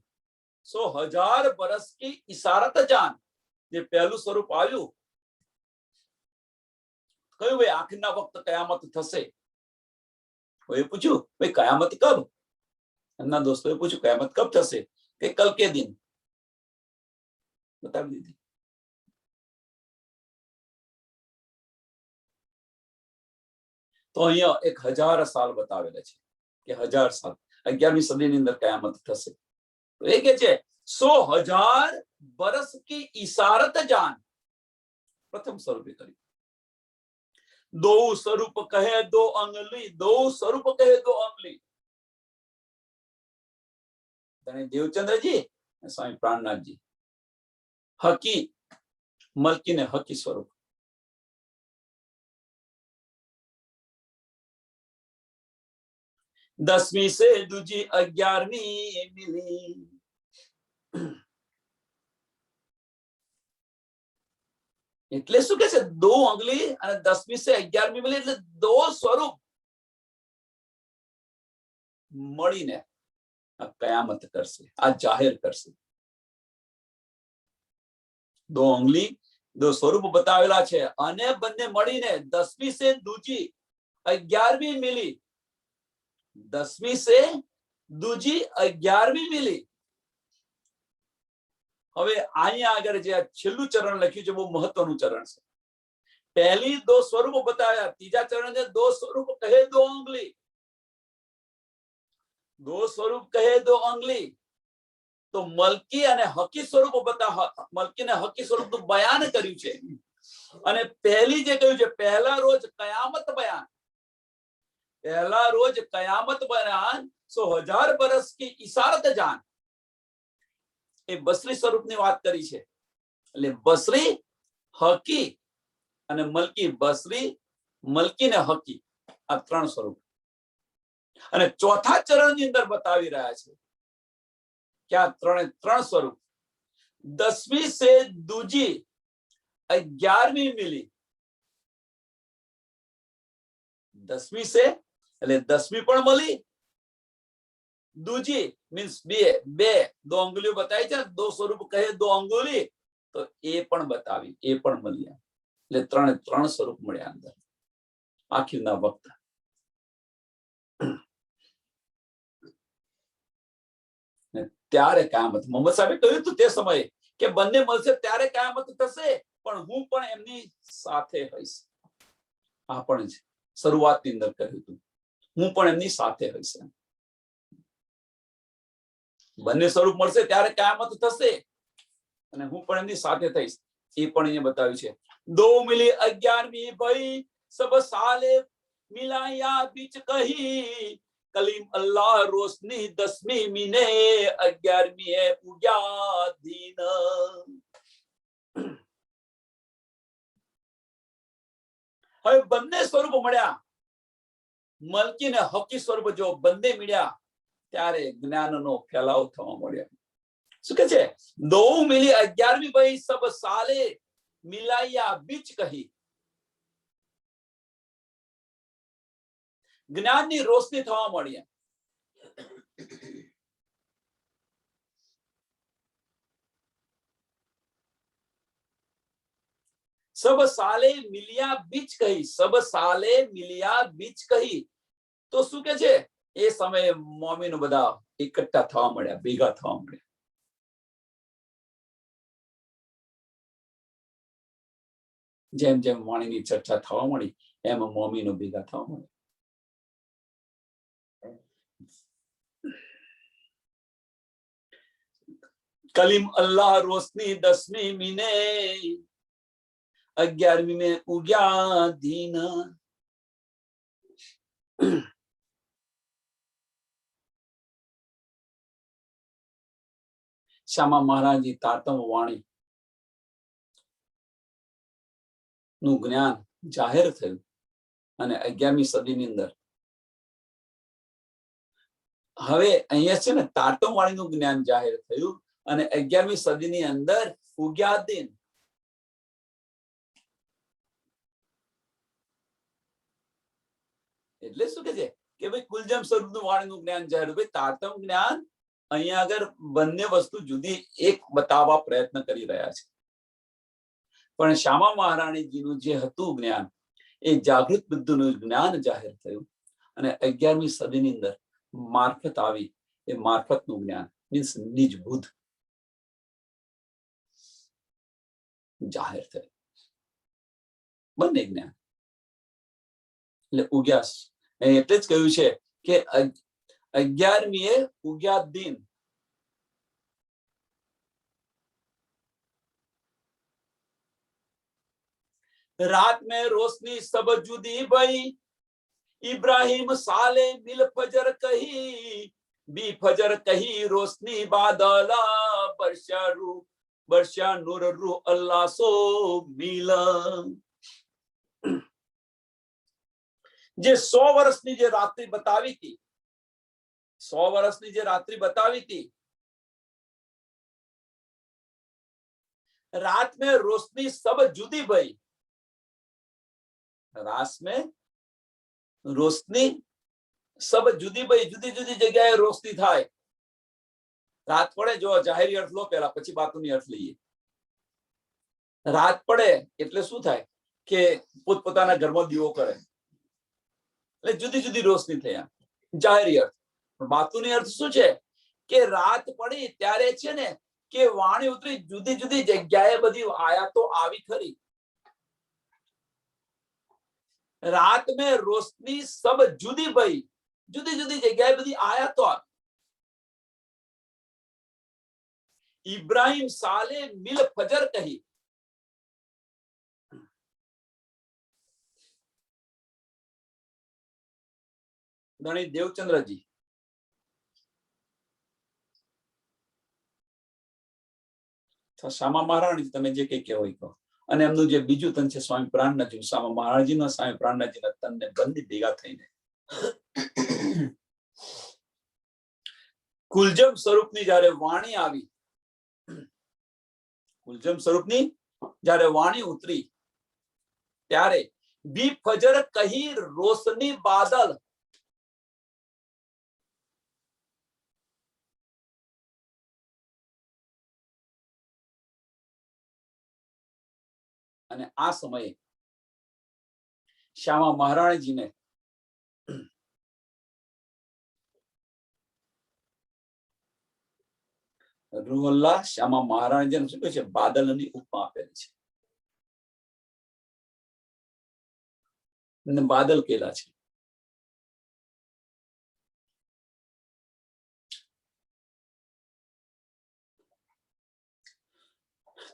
100,000 बरस की इशारत जान, જે પહેલું સ્વરૂપ આવ્યું, કયું ભાઈ આખિરના વખત કયામત થશે. એ પૂછ્યું ભાઈ કયામત કબ, એમના દોસ્તોએ પૂછ્યું કયામત કબ થશે, કે કલ કે દિન. બતાવી દીધી. તો અહીંયા 1000 સાલ બતાવેલા છે કે 1000 સાલ, 11મી સદીની અંદર કયામત થશે. તો એ કે છે 100,000 बरस की इशारत जान, प्रथम स्वरूप करी. दो स्वरूप कहे दो अंगली, दो स्वरूप कहे दो अंगली. देवचंद्र जी, स्वामी प्राणनाथ जी, हकी मलकी ने हकी स्वरूप. दसवीं से दूजी 11वीं मिली. એટલે શું કે છે, 2 અંગલી અને 10મી સે 11મી મિલી, એટલે 2 સ્વરૂપ મળીને આ કયામત કરશે, આ જાહેર કરશે. 2 અંગલી 2 સ્વરૂપ બતાવેલા છે અને બંને મળીને 10મી સે દૂજી 11મી મિલી, 10મી સે દૂજી 11મી મિલી. હવે અહીંયા આગળ જે છેલ્લું ચરણ લખ્યું છે બહુ મહત્વનું ચરણ છે. પહેલી 2 સ્વરૂપ બતાવ્યા, ત્રીજા ચરણ છે 2 સ્વરૂપ કહે 2 અંગલી. 2 સ્વરૂપ કહે 2 અંગલી. તો મલકી અને હકી સ્વરૂપ મલકી ને હકી સ્વરૂપનું બયાન કર્યું છે. અને પહેલી જે કહ્યું છે પહેલા રોજ કયામત બયાન, પહેલા રોજ કયામત બયાન, 100,000 बरस की इशारत जान, એ બસરી સ્વરૂપની વાત કરી છે. એટલે બસરી, હકી અને મલકી, બસરી, મલકી ને હકી, આ 3 સ્વરૂપ. અને ચોથા ચરણની અંદર બતાવી રહ્યા છે કે આ 3 સ્વરૂપ 10મી સે દૂજી 11મી મિલી. 10મી સે એટલે 10મી પણ મળી, दूजी मीन्स बे 2 अंगुलियों बताई છે, 2 સ્વરૂપ કહે 2 અંગુલી, તો એ પણ બતાવી, એ પણ મળ્યા. એટલે 3 સ્વરૂપ મળ્યા અંદર આખીરના વખત. ત્યારે કયામત, મોહમ્મદ સાહેબે કહ્યું હતું તે સમયે કે બંને મળશે ત્યારે કયામત થશે, પણ હું પણ એમની સાથે હોઈશ. આ પણ શરૂઆતની અંદર કહ્યું હતું, હું પણ એમની સાથે હોઈશ. બંને સ્વરૂપ મળશે ત્યારે કયામત થશે અને હું પણ એમની સાથે થઈશ. એ પણ અહીંયા બતાવ્યું છે. 2 મિલી 11મી ભઈ, સબ સાલે મિલાયા બીચ કહી, કલીમ અલ્લાહ રોશની 10મી મીને 11મી એ ઉગ્યા દીન. હવે બંને સ્વરૂપ મળ્યા, મલકી ને હકી સ્વરૂપ જો બંને મળ્યા ત્યારે જ્ઞાનનો ફેલાવ થવા મળ્યો. શું કે છે, 2 મિલી 11મી ભાઈ, સબ સાલે મિલાયા બીચ કહી. જ્ઞાનની રોશની થવા મળી. સબ સાલે મિલિયા બીચ કહી, સબ સાલે મિલિયા બીચ કહી. તો શું કે છે, એ સમયે મોમીનો બધા એકઠા થવા મળ્યા, ભેગા થવા મળ્યા. જેમ જેમ વાણીની ચર્ચા થવા મળી એમ મોમીનો ભેગા થવા મળ્યા. કલીમ અલ્લાહ રોશની 10મી મીને 11મી में उग्या दीन. શ્યામા મહારાજની તાતમ વાણી નું જ્ઞાન જાહેર થયું અને 11મી સદીની અંદર હવે અહીંયા છે ને તાટમ વાણીનું જ્ઞાન જાહેર થયું અને 11મી સદીની અંદર ઉગ્યાદીન એટલે શું કે છે કે ભાઈ કુલજમ સ્વરૂપનું વાણીનું જ્ઞાન જાહેર. ભાઈ તાટમ જ્ઞાન અહીંયા આગળ બંને વસ્તુ જુદી એક બતાવવા પ્રયત્ન કરી રહ્યા છે. પણ શ્યામા મહારાણીજીનું જે હતું જ્ઞાન એ જાગૃત બુદ્ધનું જ્ઞાન જાહેર થયું અને 11મી સદીની અંદર મારફત આવી. એ મારફતનું જ્ઞાન મીન્સ નિજ બુદ્ધ જાહેર થયું. બંને જ્ઞાન એટલે ઉગ્યાસ. એટલે જ કહ્યું છે કે 11મીએ ઉગ્યાદ દિન. रात में रोशनी सब जुदी भई इब्राहिम साले मिल फजर कही बी फजर कही रोशनी बादला वर्षा नूर रू अल्लाह सो मिला. જે 100 વર્ષની જે રાત્રિ બતાવી હતી 100 વર્ષની જે રાત્રિ બતાવી હતી रात में रोशनी सब जुदी भई. रात में रोशनी सब जुदी भई जुदी जुदी जगह रोशनी थाय. रात पड़े जो जाहिरी अर्थ लो पहला પછી બાતુની अर्थ લઈએ. રાત પડે એટલે શું થાય કે પોતપોતાના ઘરમાં દીવો કરે એટલે જુદી જુદી રોશની થયા જાહેરી अर्थ. બાતુની अर्थ શું છે કે રાત પડી ત્યારે છે ને કે વાણી ઉતરી જુદી જુદી જગ્યાએ બધી આયાતો આવી ખરી. रात में रोशनी सब जुदी भई जुदी जुदी जगह बधी आयातो આવી. इब्राहिम साले मिल फजर कही. ધણી દેવચંદ્રજી શ્યામા મહારાણી તમે જે કઈ કહેવાય કહો. અને એમનું જે બીજું તન છે સ્વામી પ્રાણનાથજી. શ્યામા મહારાજજીના સ્વામી પ્રાણનાથજીના તનને બંને ભેગા થઈને કુલજમ સ્વરૂપની જ્યારે વાણી આવી કુલજમ સ્વરૂપની જ્યારે વાણી ઉતરી ત્યારે બી ફજર કહી રોશની બાદલ. અને આ સમયે શ્યામા મહારાણીજીને રૂહલ્લા શ્યામા મહારાણીજીને શું કહે છે બાદલની ઉપમા આપેલી છે. બાદલ કેલા છે.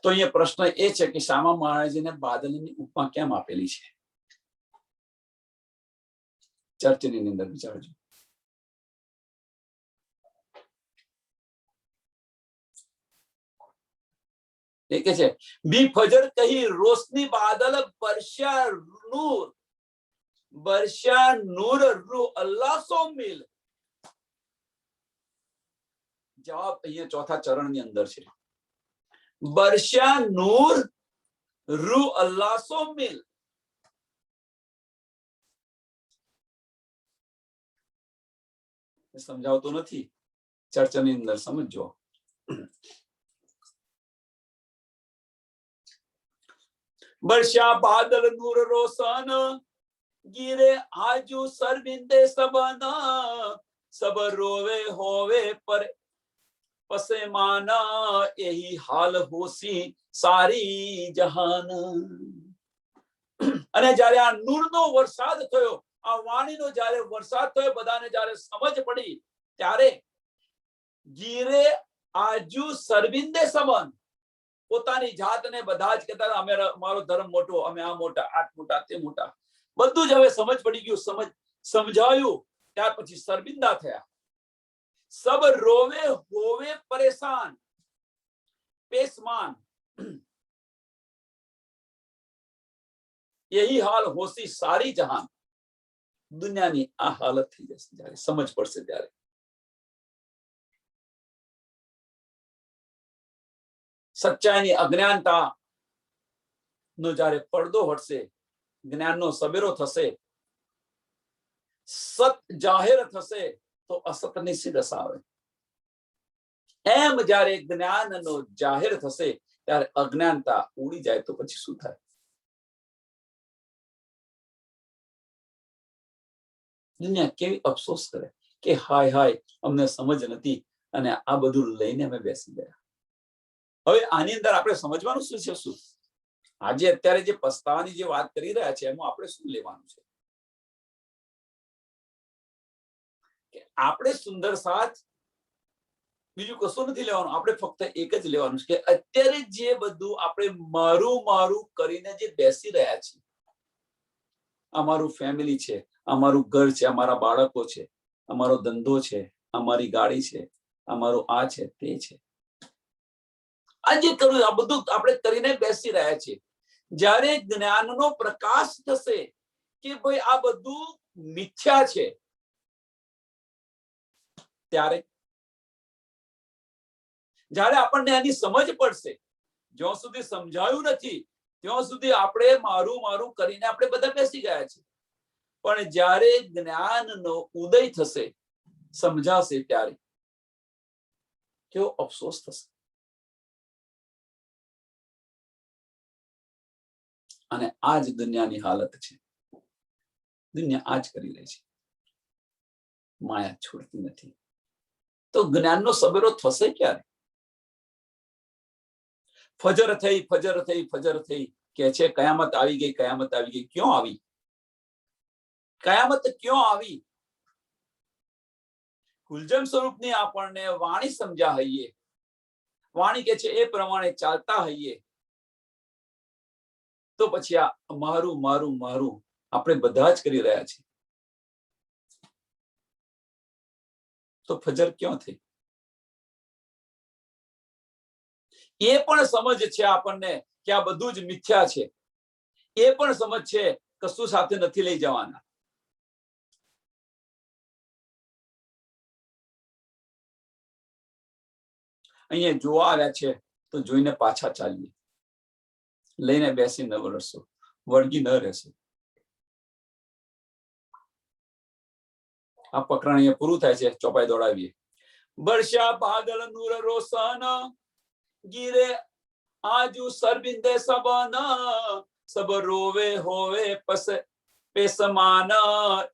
તો અહીંયા પ્રશ્ન એ છે કે શ્યામા મહારાજજીને બાદલની ઉપમા કેમ આપેલી છે? ચર્ચની અંદર વિચારજો. એ કે છે બી ફજર કહી રોશની બાદલ वर्षा नूर रू अल्लाह सो मिल. जवाब અહીંયા ચોથા ચરણની અંદર છે. वर्षा नूर रू अल्लाह सो मिल. સમજાવતો નથી. ચર્ચાની અંદર સમજો. वर्षा बादल नूर रोशन गिरे आजू सरबिंदे सबना सब रोवे होवे पर पसेमाना यही हाल होसी सारी जहान. અને જ્યારે આ નૂરનો વરસાદ થયો આ વાણીનો જ્યારે વરસાદ થયો બધાને જ્યારે સમજ પડી ત્યારે ગીરે આજુ સરબિંદે સબન પોતાની જાતને બધા જ કહેતા અમે અમારો ધર્મ મોટો અમે આ મોટા આ મોટા તે મોટા બધું જ હવે સમજ પડી ગયું સમજાયું ત્યાર પછી સરબિંદા થયા. सब रोवे होवे परेशान पेशमान यही हाल होसी सारी जहान. दुनियानी आ हालत थी जैसे જ્યારે સમજ પડશે ત્યારે સચ્ચાઈની અજ્ઞાનતા નો જ્યારે પડદો હટશે, જ્ઞાનનો સબેરો થશે, સત જાહેર થશે તો અસતની સી દશા આવે. એમ જ્યારે જ્ઞાનનો જાહેર થશે ત્યારે અજ્ઞાનતા ઉડી જાય તો પછી શું થાય? દુનિયા કેવી અફસોસ કરે કે હાય હાય અમને સમજ નથી અને આ બધું લઈને અમે બેસી ગયા. હવે આની અંદર આપણે સમજવાનું શું છે? શું આજે અત્યારે જે પસ્તાવાની જે વાત કરી રહ્યા છે એમાં આપણે શું લેવાનું છે? કે આપણે સુંદર સાથ બીજું કશું નથી લેવાનું. આપણે ફક્ત એક જ લેવાનું છે કે અત્યારે જે બધું આપણે મારું મારું કરીને જે બેસી રહ્યા છીએ, અમારું ફેમિલી છે, અમારું ઘર છે, અમારા બાળકો છે, અમારો ધંધો છે, અમારી ગાડી છે, અમારું આ છે તે છે, આ જે કર્યું આ બધું આપણે કરીને બેસી રહ્યા છીએ. જ્યારે જ્ઞાનનો પ્રકાશ થશે કે ભાઈ આ બધું મિથ્યા છે, ત્યારે જ્યારે આપણને આની સમજ પડશે, જ્યાં સુધી સમજાયું નથી ત્યાં સુધી આપણે મારું મારું કરીને આપણે બધા બેસી ગયા છે. પણ જ્યારે જ્ઞાનનો ઉદય થશે, સમજાશે, ત્યારે કેવો અફસોસ થશે. અને આ જ દુનિયાની હાલત છે. દુનિયા આ જ કરી રહી છે, માયા છોડતી નથી. તો જ્ઞાનનો સબેરો થશે ક્યારે? ફજર થઈ, ફજર થઈ, ફજર થઈ કે છે કયામત આવી ગઈ, કયામત આવી ગઈ. ક્યાં આવી? કયામત ક્યાં આવી? કુલજમ સ્વરૂપની આપણને વાણી સમજ્યા હઈએ, વાણી કે છે એ પ્રમાણે ચાલતા હઈએ, તો પછી આ મારું મારું મારું આપણે બધા જ કરી રહ્યા છીએ. તો ફજર ક્યાં થઈ? એ પણ સમજ છે આપણને કે આ બધું જ મિથ્યા છે. એ પણ સમજ છે કશું સાથે નથી લઈ જવાના. અહીંયા જોવા આવ્યા છે તો જોઈને પાછા ચાલીએ. લઈને બેસી ન વળશો, વળગી ન રહેશો. આ પ્રકરણ અહીંયા પૂરું થાય છે. ચોપાઈ દોડાવીએ. વર્ષા બાદલ નૂર રોશન ગીરે આજુ સરબિંદે સબના સબ રોવે હોવે પસ પેસમાન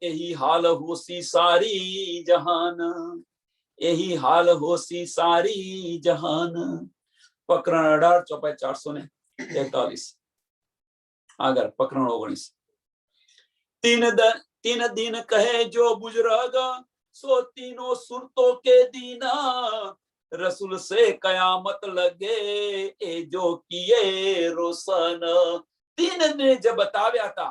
એહી હાલ હોસી સારી જહાન, એહી હાલ હોસી સારી જહાન. પ્રકરણ 18 ચોપાઈ 443. આગળ પ્રકરણ 19. तीन दिन कहे जो बुजुर्ग सो तीनों सुरतों के दीना रसूल से कयामत लगे ए जो किए रोशन. 3 दिन जब बताव्या था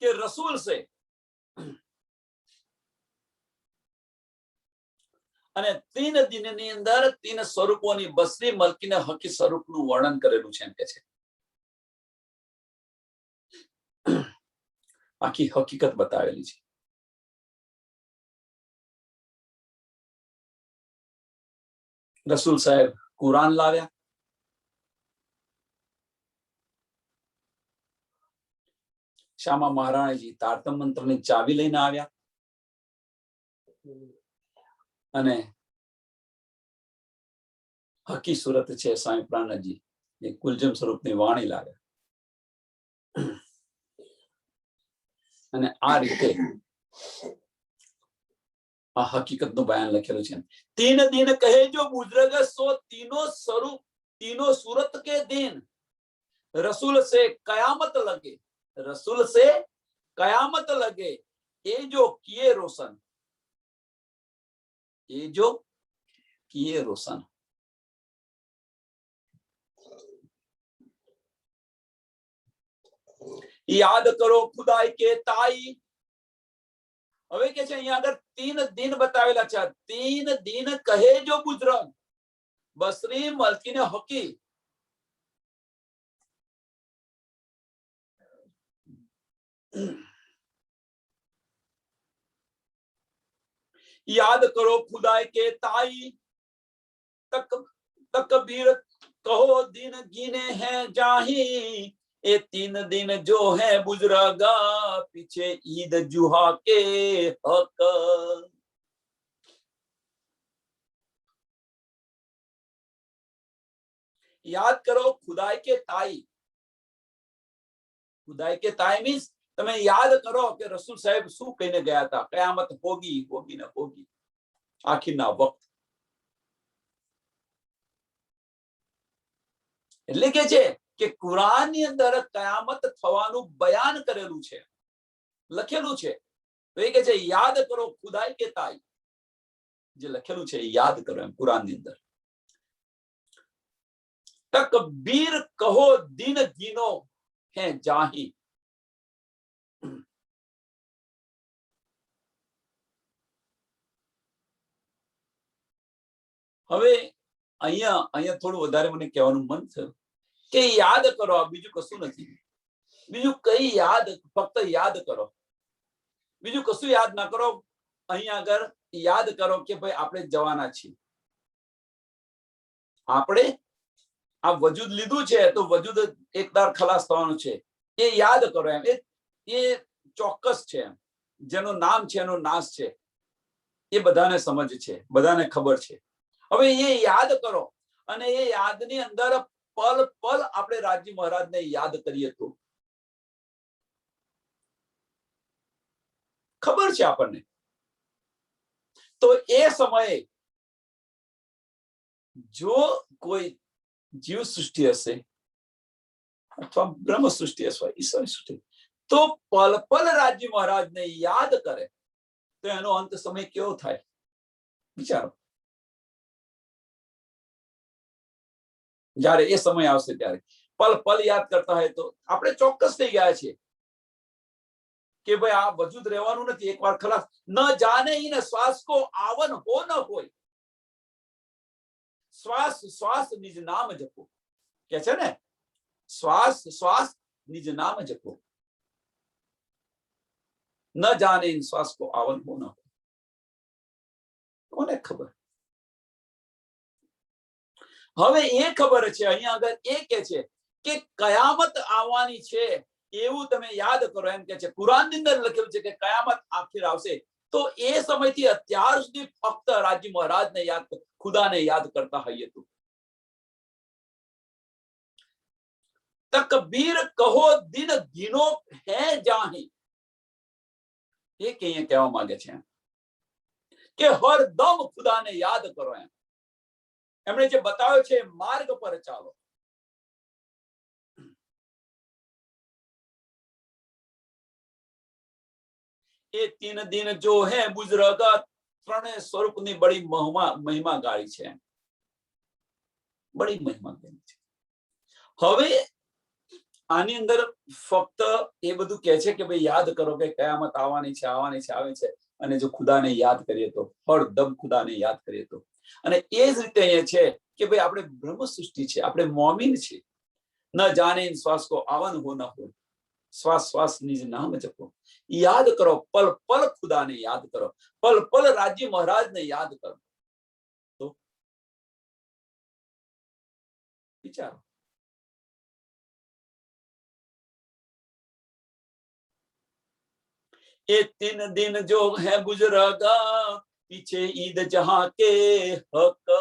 कि रसूल से અને 3 દિનની અંદર 3 સ્વરૂપોની બસરી મલકીને હકી સ્વરૂપનું વર્ણન કરેલું છે એમ કે છે. આખી હકીકત બતાવેલી છે. રસૂલ સાહેબ કુરાન લાવ્યા, શ્યામા મહારાણીજી તારતમ મંત્રની ચાવી લઈને આવ્યા અને હકી સુરત છે સ્વામી પ્રાણજી એ કુલજમ સ્વરૂપની વાણી લાવ્યા. અને આ રીતે આ હકીકતનું બયાન લખેલું છે. 3 दिन કહે જો બુजुर्ग सो तीनों सूरत के दिन रसूल से कयामत लगे, रसूल से कयामत लगे ये जो किए रोशन, ये जो किए रोशन. याद करो खुदाई के ताई. હવે કે છે અહીંયા આગળ 3 દિન બતાવેલા છે. 3 દિન કહે જો બુजुर्ग બસરી મલકીને હકી. याद करो खुदाई के ताई, तक तकबीर कहो दिन गिने हैं जाही, ये 3 दिन जो है बुजुर्गा, पीछे ईद जुहा के हक। याद करो खुदाई के ताई, खुदाई के ताई मीन्स તમે યાદ કરો કે રસૂલ સાહેબ શું કહીને ગયા હતા, કયામત હોગી હોગી ને હોગી, આખીરના વખત. એટલે કે છે કે કુરાનની અંદર કયામત થવાનું બયાન કરેલું છે, લખેલું છે. તો એ કે છે યાદ કરો ખુદાઈ કે તાઈ, જે લખેલું છે યાદ કરો એમ કુરાનની અંદર. તકબીર કહો દિન ગીનો હે જાહી. હવે અહીંયા અહીંયા થોડું વધારે મને કહેવાનું મન થયું કે યાદ કરો, બીજું કશું નથી. બીજું કઈ યાદ, ફક્ત યાદ કરો, બીજું કશું યાદ ના કરો. અહીંયા આગળ યાદ કરો કે ભાઈ આપણે જવાના છીએ, આપણે આ વજૂદ લીધું છે તો વજૂદ એકદાર ખલાસ થવાનું છે, એ યાદ કરો એમ. એ ચોક્કસ છે એમ. જેનું નામ છે એનો નાશ છે, એ બધાને સમજ છે, બધાને ખબર છે. હવે એ યાદ કરો, અને એ યાદની અંદર પલ પલ આપણે રાજી મહારાજને યાદ કરીએ તો ખબર છે આપણને. તો એ સમયે જો કોઈ જીવ સૃષ્ટિ હશે અથવા બ્રહ્મ સૃષ્ટિ અથવા ઈશ્વર સૃષ્ટિ, તો પલ પલ રાજી મહારાજને યાદ કરે તો એનો અંત સમય કેવો થાય વિચારો. જ્યારે એ સમય આવશે ત્યારે પલ પલ યાદ કરતા હોય તો આપણે ચોક્કસ થઈ ગયા છીએ કે ભાઈ આ વજૂદ રહેવાનું નથી, એકવાર ખલાસ. ન જાને ઇન શ્વાસ કો આવન હો ન હોય, શ્વાસ શ્વાસ નિજ નામ જપો, કે છે ને, શ્વાસ શ્વાસ નિજ નામ જપો. ન જાને ઇન શ્વાસ કો આવન હો ન હોય, કોને ખબર. હવે એ ખબર છે, અહીંયા આગળ એ કે છે કે કયામત આવવાની છે એવું તમે યાદ કરો એમ કે છે. કુરાનની અંદર લખેલું છે કે કયામત આખિર આવશે. તો એ સમયથી અત્યાર સુધી ફક્ત રાજી મહારાજને યાદ, ખુદાને યાદ કરતા હોઈએ તો. તકબીર કહો દિન ગીનો હે જાહી, એ કહીએ કહેવા માંગે છે કે હરદમ ખુદાને યાદ કરો એમ. એમણે જે બતાવ્યો છે માર્ગ પર ચાલો. એ 3 દિન જો હે બુજુર્ગા, 3 સ્વરૂપની બડી મહિમા ગાળી છે, બડી મહિમા ગાળી છે. હવે આની અંદર ફક્ત એ બધું કહે છે કે ભાઈ યાદ કરો કે કયામત આવવાની છે, આવવાની છે, આવે છે. અને જો ખુદાને યાદ કરીએ તો, હરદમ ખુદાને યાદ કરીએ તો. અને એ જ રીતે અહીંયા છે કે ભાઈ આપણે બ્રહ્મ સૃષ્ટિ છે, આપણે મોમીન છે. ન જાને ઇન શ્વાસ કો આવન હો ન હોય, શ્વાસ શ્વાસ નિજ નામ જપો. याद करो, पल पल खुदा ने याद करो, पल पल राज्य महाराज ने याद करो. तो विचारो. ये 3 दिन जो है गुजरागा, पीछे ईद जहां के हक.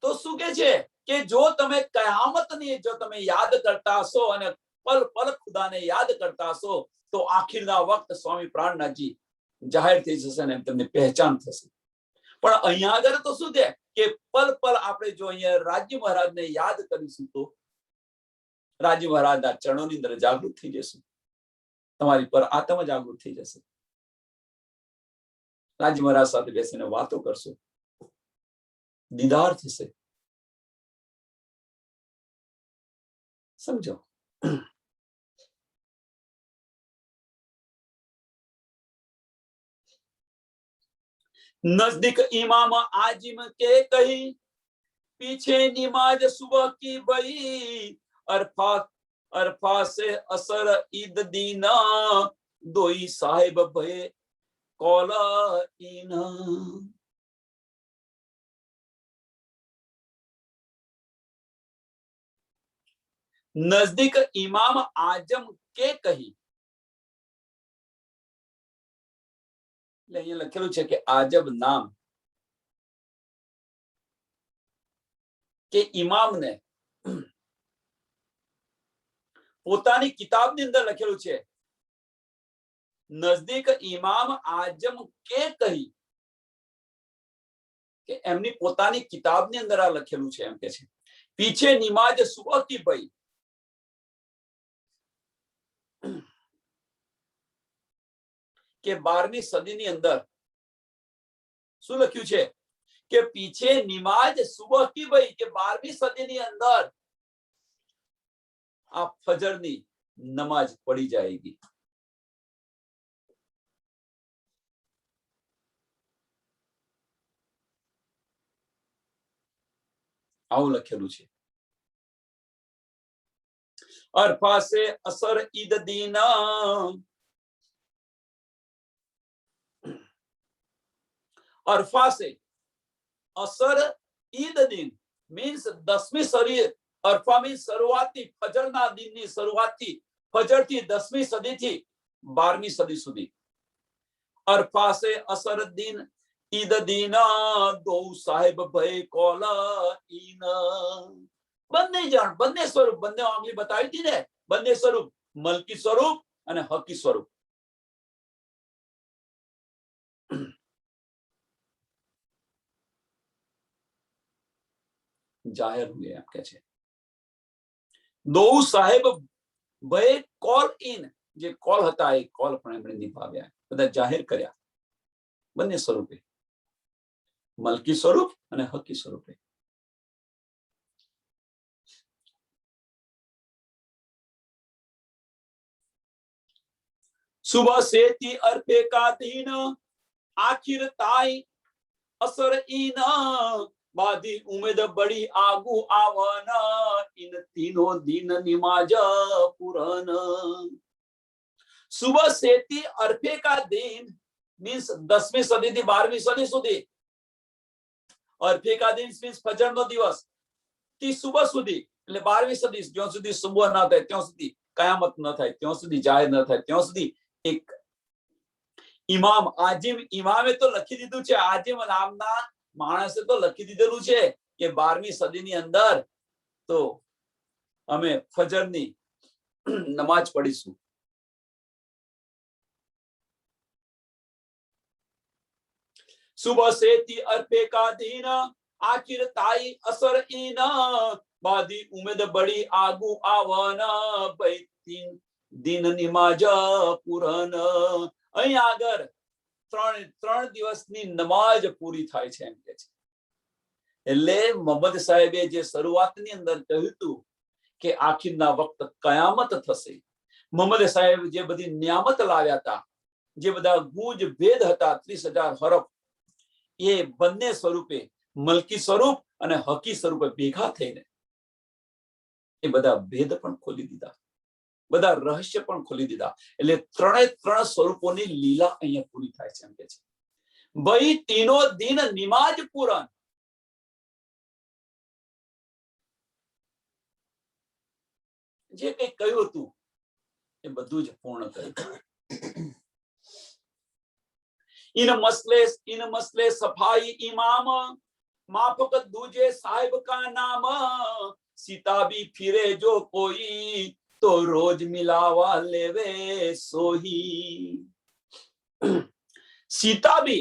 तो શું કે છે કે જો તમે કયામતની જો તમે યાદ કરતા હશો અને પલ પલ ખુદાને યાદ કરતા હશો તો આખિરના વખત સ્વામી પ્રાણનાથજી જાહેર થઈ જશે અને તમને પહેચાન થશે. પણ અહીંયા આગળ તો શું છે કે પલ પલ આપણે જો અહીંયા રાજી મહારાજને યાદ કરીશું તો રાજી મહારાજના ચરણોની અંદર જાગૃત થઈ જશું, તમારી પર આત્મ જાગૃત થઈ જશે. રાજી મહારાજ સાથે બેસીને વાતો કરશો, દીદાર થશે. સમજો. नजदीक इमाम आजिम के कही, पीछे नमाज सुबह की भई, अरफा अरफा से असर ईद दीना, दोई साहिब भय कौला ईना। नजदीक इमाम आजम के કહી, એટલે અહીંયા લખેલું છે કે આજબ નામ કે ઇમામને પોતાની કિતાબની અંદર લખેલું છે, નજદીક ઇમામ આજમ કે કહી, કે એમની પોતાની કિતાબની અંદર આ લખેલું છે, એમ કે છે પીછે નિમાજ સુબહ કી ભઈ, કે 12મી સદીની અંદર શું લખ્યું છે કે પીછે નિમાજ સુબહ કી ભઈ, કે 12મી સદીની અંદર આ ફજરની નમાજ પડી જાएगी। આવું લખેલું છે। અરફા સે અસર ઈદ દીના, अरफा से असर ईद दिन मीन्स 10મી સદી, अरफा मीन्स શરૂઆતથી ફજરના દિનની શરૂઆતથી, ફજરથી 10મી સદીથી 12મી સદી સુધી। अरफा से असर दिन ईद दीना, दो साहिब भय कौला ईना। બંને જણ, બંને સ્વરૂપ, બંને આંગળી બતાવી હતી ને, બંને સ્વરૂપ, મલકી સ્વરૂપ અને હકી સ્વરૂપ જાહેર હુએ, એમ કે છે। દો સાહેબ ભય કોલ ઇન, જે કોલ હતા એ કોલ પણ એમણે નિભાવ્યા, બધા જાહેર કર્યા, બંને સ્વરૂપે, મલકી સ્વરૂપ અને હકી સ્વરૂપે। सुबह से थी अरफे का दिन, आखिर ताई असर ईना, बादी उम्मीद बड़ी आगू आवना, इन तीनों दिन निमाज पुरान। सुबह से थी अरफे का दिन मीन्स 10મી સદી થી 12મી સદી સુધી, અરફે કા દિન મીન્સ ફજરનો દિવસ થી સુબહ સુધી, એટલે 12મી સદી, જ્યાં સુધી સુબહ ના થાય ત્યાં સુધી, કયામત ન થાય ત્યાં સુધી, જાહેર ન થાય ત્યાં સુધી એક ઇમામ આજીમ, ઇમામે તો લખી દીધું છે, આજીમ નામના માણસે તો લખી દીધેલું છે કે 12મી સદીની અંદર તો અમે ફજરની નમાજ પડીશું। सुबह से थी अरफे का दिन, आखिर ताई असर ईना, बादी उम्मीद बड़ी आगू आवना, भाई 3 दिन निमाज पुरान। અહીં આગળ 3 દિવસની નમાજ પૂરી થાય છે, એમ કે છે। એટલે મોહમ્મદ સાહેબે જે શરૂઆતની અંદર કહ્યું હતું કે આખિરના વખત કયામત થશે, મોહમ્મદ સાહેબ જે બધી નિયામત લાવ્યા હતા, જે બધા ગૂંજ ભેદ હતા, 30,000 હરફ, એ બંને સ્વરૂપે, મલકી સ્વરૂપ અને હકી સ્વરૂપે ભેગા થઈને એ બધા ભેદ પણ ખોલી દીધા, બધા રહસ્ય પણ ખોલી દીધા। એટલે 3 સ્વરૂપોની લીલા અહીંયા પૂરી થાય છે, એમ કે છે। ભાઈ तीनों दिन निमाज पूरन, જે કંઈ કહ્યું હતું એ બધું જ પૂર્ણ કર્યું। इन मसले सफाई इमाम, माफक दूजे साहिब का नाम, सीता भी फिरे जो कोई, तो रोज मिलावा लेवे सोही। सीता भी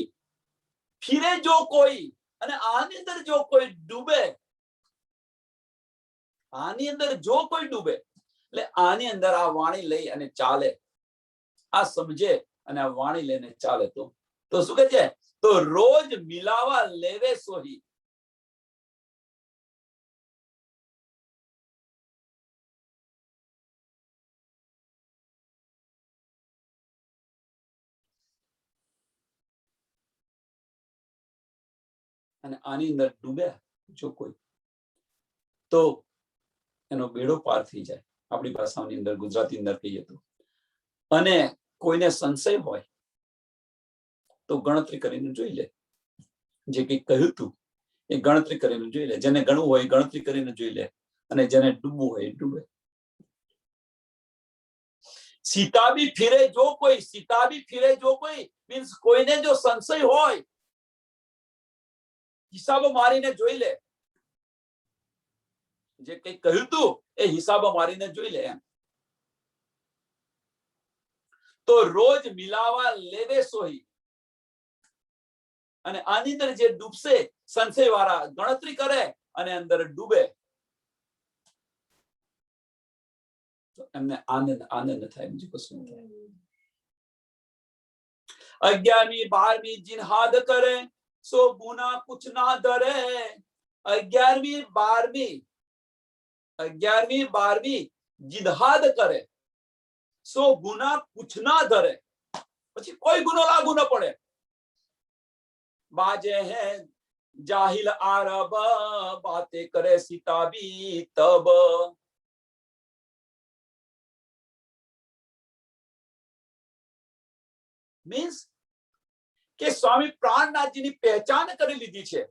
फिरे जो कोई, અને આની અંદર જો કોઈ ડૂબે, આની અંદર જો કોઈ ડૂબે, એટલે આની અંદર આ વાણી લઈ અને ચાલે, આ સમજે અને આ વાણી લઈને ચાલે તો શું કહે છે, તો રોજ મિલાવા લેવે સોહી। અને આની અંદર ડૂબ્યા જો કોઈ, તો એનો બેડો પાર થઈ જાય, આપણી ભાષાની અંદર, ગુજરાતી અંદર કહીએ તો. અને કોઈને સંશય હોય તો ગણતરી કરીને જોઈ લે, જે કંઈક કહ્યું તું એ ગણતરી કરીને જોઈ લે, જેને ગણવું હોય ગણતરી કરીને જોઈ લે, અને જેને ડૂબવું હોય ડૂબે. સીતા બી ફિરે જો કોઈ, સીતા બી ફિરે જો કોઈ મીન્સ કોઈને જો સંશય હોય, હિસાબો મારીને જોઈ લે, જે કંઈક કહ્યું તું એ હિસાબો મારીને જોઈ લે એમ. તો રોજ મિલાવા લેવે સોહી. અને આની અંદર જે ડૂબશે, સંશય વાળા ગણતરી કરે અને અંદર ડૂબે, તો એમને આનંદ આનંદ થાય, બીજું કશું નહીં થાય. 11મી 12મી જિન્હાદ કરે સો ગુના કુછ ના ધરે. 11મી 12મી જિન્હાદ કરે સો ગુના કુછ ના ધરે, પછી કોઈ ગુનો લાગુ ન પડે. बाजे हैं जाहिल आरब बातें करे सिताबी तब. मीन्स કે સ્વામી પ્રાણનાથજીની પહેચાન કરી લીધી છે.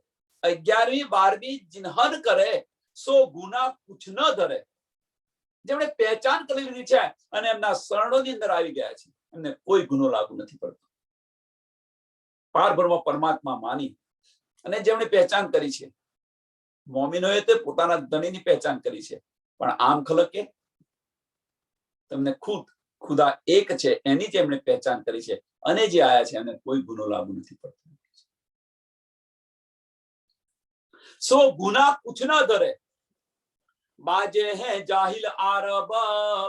11મી 12મી જિન્હન કરે સો ગુના કુછ ન ધરે. જેમણે પહેચાન કરી લીધી છે અને એમના શરણોની અંદર આવી ગયા છે, એમને કોઈ ગુનો લાગુ નથી પડતો. પારબ્રહ્મ પરમાત્મા માની અને જેમણે પહેચાન કરી છે, મોમિનોએ તે પોતાના ધણીની પહેચાન કરી છે, પણ આમ ખલકે તમને ખુદા એક છે એની જેમણે પહેચાન કરી છે અને જે આયા છે એને કોઈ ગુનો લાગુ નથી પડતો. સો ગુના કુછ ન ધરે. बाजे हैं जाहिल आरब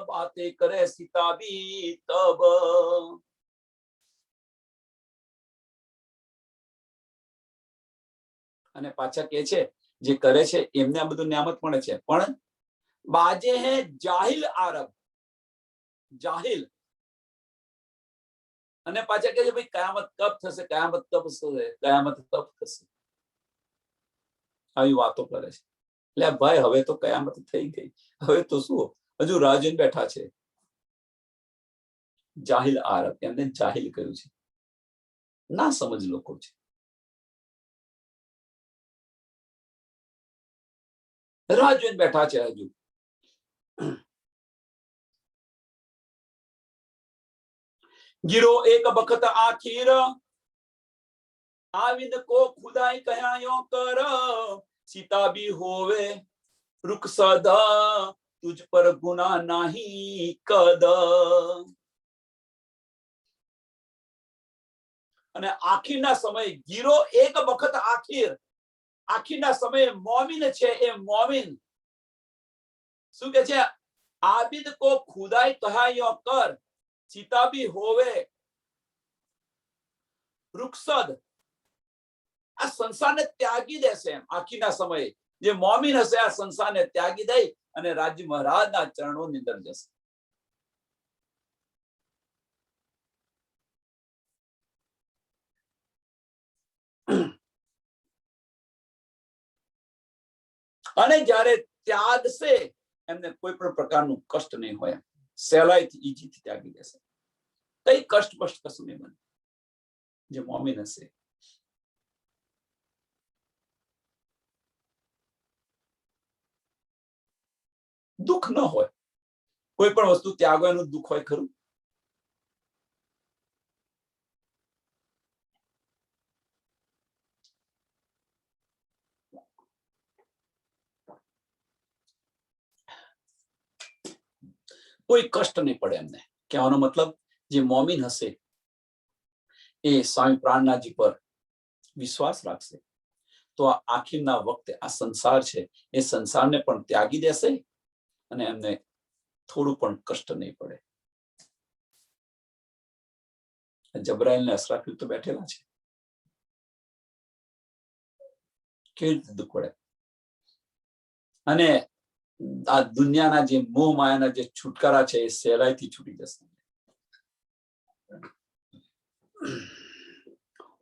बातें करे सिताबी तब. અને પાછા કે છે જે કરે છે એમને આ બધું નિયામત મળે છે, પણ બાજે હે જાહિલ આરબ, જાહિલ. અને પાછા કે છે ભાઈ કયામત કબ થશે, કયામત કબ થશે, કયામત કબ થશે, આવી વાતો કરે છે. એટલે ભાઈ હવે તો કયામત થઈ ગઈ, હવે તો શું, હજુ રાહ જોઈને બેઠા છે. જાહિલ આરબ, એમને જાહિલ કહ્યું છે, ના સમજ લોકો છે. રાહ જોઈને બેઠા છે હજુ. ગીરો એક વખત આખીર આવિદ કો ખુદાઈ કહાયો કર. સીતા બી હોવે રૂક સદા તુજ પર ગુના નહીં કદ. અને આખીરના સમય, ગીરો એક વખત આખીર, આખીરના સમયે મોમિન છે એ મોમિન શું કે છે, આબિદ કો ખુદાઈ કહાયો કર. સીતા બી હોવે રૂક્ષદ, આ સંસારને ત્યાગી દેશે એમ. આખીના સમયે જે મોમિન હશે આ સંસારને ત્યાગી દઈ અને રાજ્ય મહારાજના ચરણોની અંદર જશે. અને જ્યારે ત્યાગશે એમને કોઈ પણ પ્રકારનું કષ્ટ નહીં હોય, સહેલાઈથી ઈજીથી ત્યાગી દેશે. કઈ કષ્ટ પષ્ટ કશું નહીં બને જે મોમિન હશે. દુઃખ ન હોય, કોઈ પણ વસ્તુ ત્યાગવાનું દુઃખ હોય ખરું? કોઈ કષ્ટ નહીં પડે એમને. કહેવાનો મતલબ જે મોમિન હશે એ સ્વામી પ્રાણનાથજી પર વિશ્વાસ રાખશે તો આ આખીરના વખતે આ સંસાર છે એ સંસારને પણ ત્યાગી દેશે અને એમને થોડું પણ કષ્ટ નહીં પડે. જબરાઈલને અસરાફીલ તો બેઠેલા છે, કેવી રીતે દુઃખ પડે. અને આ દુનિયાના જે મોહ માયાના જે છુટકારા છે એ સહેલાઈથી છૂટી જશે.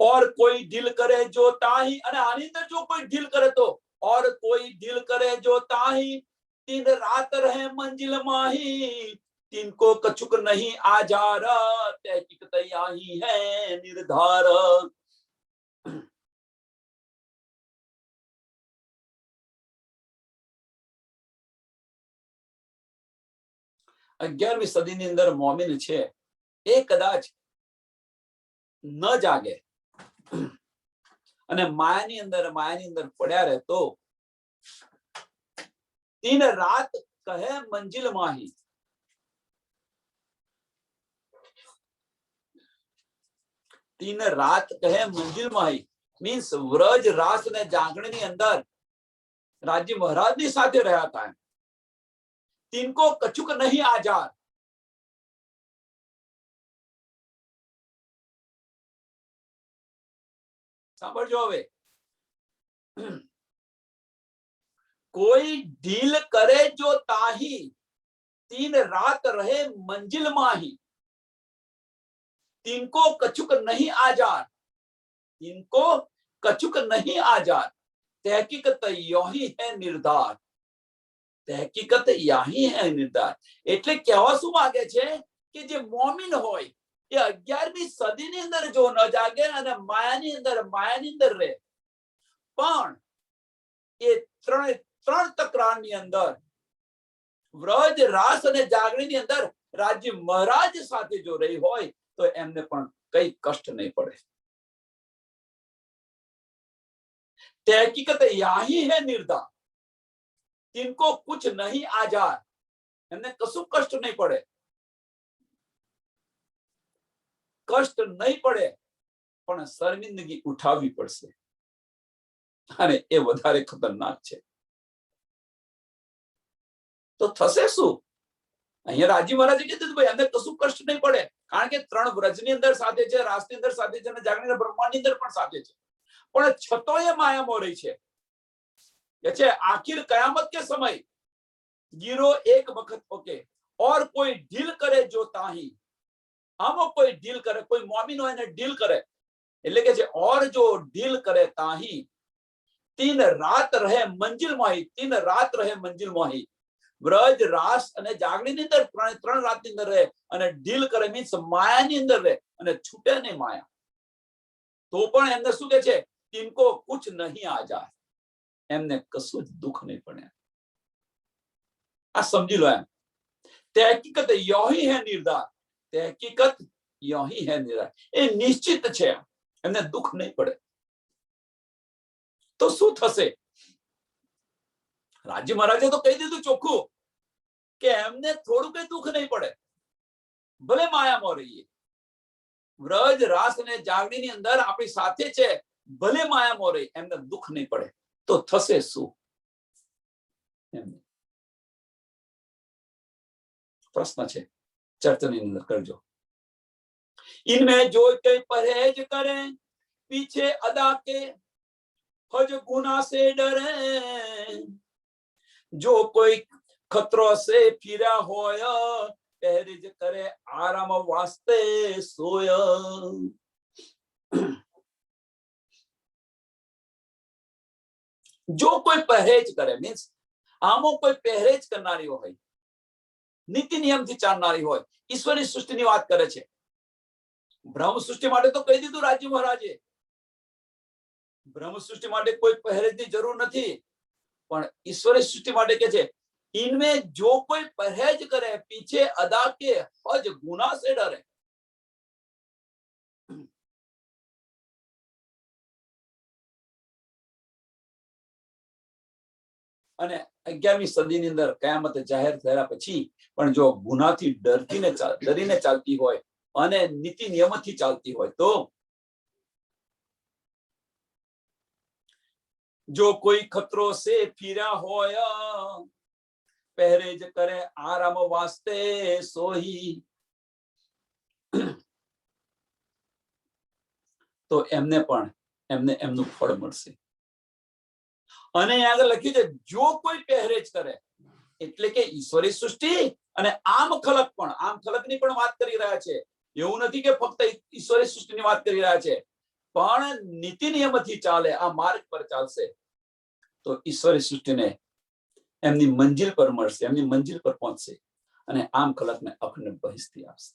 और कोई ढील करे जो ताही, અને આની અંદર જો કોઈ ઢીલ કરે તો और कोई ढील करे जो ताही, दिन रात रहे मंजिल माही, तिनको कछुक नहीं आजार, तहकीकत यही है निर्धार। 11મી સદીની અંદર મોમિન છે એ કદાચ ન જાગે અને માયાની અંદર પડ્યા રહેતો, दिन रात कहे मंजिल माही, दिन रात कहे मंजिल माही मीन्स વ્રજ રાસ ને જાગરણની અંદર રાજ્ય મહારાજની સાથે રહ્યા હતા. तिनको कछुक नहीं आजार, સાંભળજો હવે, कोई ढील करे जो ताही, तीन रात रहे मंजिल माही, तिनको कछुक नहीं आजार, तिनको कछुक नहीं आजार, तहकीकत यही है निर्धार, तहकीकत यही है निर्धार। એટલે કહેવા શું માંગે છે કે જે મોમિન હોય એ 11મી સદીની અંદર જો ન જાગે અને માયાની અંદર રહે, પણ એ ત્રણ તકરારની અંદર વ્રજ રાસ અને જાગરણની અંદર રાજ્ય મહારાજ સાથે જો રહી હોય તો એમને પણ કઈ કષ્ટ નહીં પડે. તहकीकत यही है निर्धार, तिनको कुछ नहीं आजार, એમને કશું કષ્ટ નહીં પડે. કષ્ટ નહીં પડે પણ શર્મિંદગી ઉઠાવવી પડશે અને એ વધારે ખતરનાક છે. તો થશે શું? અહીંયા રાજી મહારાજે કીધું ભાઈ એમને કશું કષ્ટ નહીં પડે, કારણ કે 3 વ્રજની અંદર સાથે છે, રાસની અંદર સાથે છે અને જાગરણની બ્રહ્માંડની અંદર પણ સાથે છે, પણ છતોય માયામાં રહી છે. છે आखिर कयामत के समय गिरो एक वक्त ओके और कोई ढील करे जो ताही, आमो कोई ढील करे, कोई मोमिन हो ने ढील करे એટલે કે છે और जो ढील करे ताही, तीन रात रहे मंजिल माही, तीन रात रहे मंजिल माही, વ્રજ રાસ અને જાગરણની અંદર 3 રાતની અંદર રહે અને ઢીલ કરે મીન્સ માયાની અંદર રહે અને છૂટે નહીં માયા, તો પણ એમને શું કહે છે? तिनको कुछ नहीं आजार, એમને કશું જ દુઃખ નહીં પડે. આ સમજી લો એમ. તहकीकत यही है निर्धार, तहकीकत यही है निर्धार, એ નિશ્ચિત છે, એમને દુઃખ નહીં પડે. તો શું થશે? રાજ્ય મહારાજે તો કહી દીધું ચોખ્ખું કે એમને થોડું કઈ દુઃખ નહીં પડે, ભલે માયામાં રહીએ. વ્રજ રાસ અને જાગરણની અંદર આપણી સાથે છે, ભલે માયામાં રહી, એમને દુઃખ નહીં પડે. તો થશે શું? પ્રશ્ન છે, ચર્ચાની અંદર કરજો. इनमें जो कोई परहेज करे, पीछे अदा के फज गुना से डरे, जो कोई खतरों से फिरा होया, परहेज करे आराम वास्ते सोया. जो कोई परहेज करे मीन्स આમો કોઈ પહેરેજ કરનારી હોય, નીતિ નિયમથી ચાલનારી હોય, ઈશ્વરની સૃષ્ટિની વાત કરે છે. બ્રહ્મ સૃષ્ટિ માટે તો કહી દીધું રાજ્ય મહારાજે, બ્રહ્મ સૃષ્ટિ માટે કોઈ પહેરેજની જરૂર નથી, પણ ઈશ્વરની સૃષ્ટિ માટે કે છે इनमें जो कोई परहेज करे, पीछे अदा के हज गुना से डरे. અને 11મી સદીની અંદર કયામત જાહેર થયા પછી પણ જો ગુનાથી ડરીને ચાલતી હોય અને નીતિ નિયમથી ચાલતી હોય તો જો કોઈ ખતરો સે ફીરા હોય, પહેરેજ કરે આરામ વાસ્તે સોહી, તો એમને પણ એમનું ફળ મળશે. અને આગળ લખ્યું છે જો કોઈ પહેરેજ કરે, એટલે કે ઈશ્વરી સૃષ્ટિ અને આમ ખલકની પણ વાત કરી રહ્યા છે. એવું નથી કે ફક્ત ઈશ્વરી સૃષ્ટિની વાત કરી રહ્યા છે, પણ નીતિ નિયમથી ચાલે, આ માર્ગ પર ચાલશે તો ઈશ્વરી સૃષ્ટિને એમની મંજિલ પર મળશે, એમની મંજિલ પર પહોંચશે અને આમ ખલકને અખંડ બહિષ્ઠી આપશે,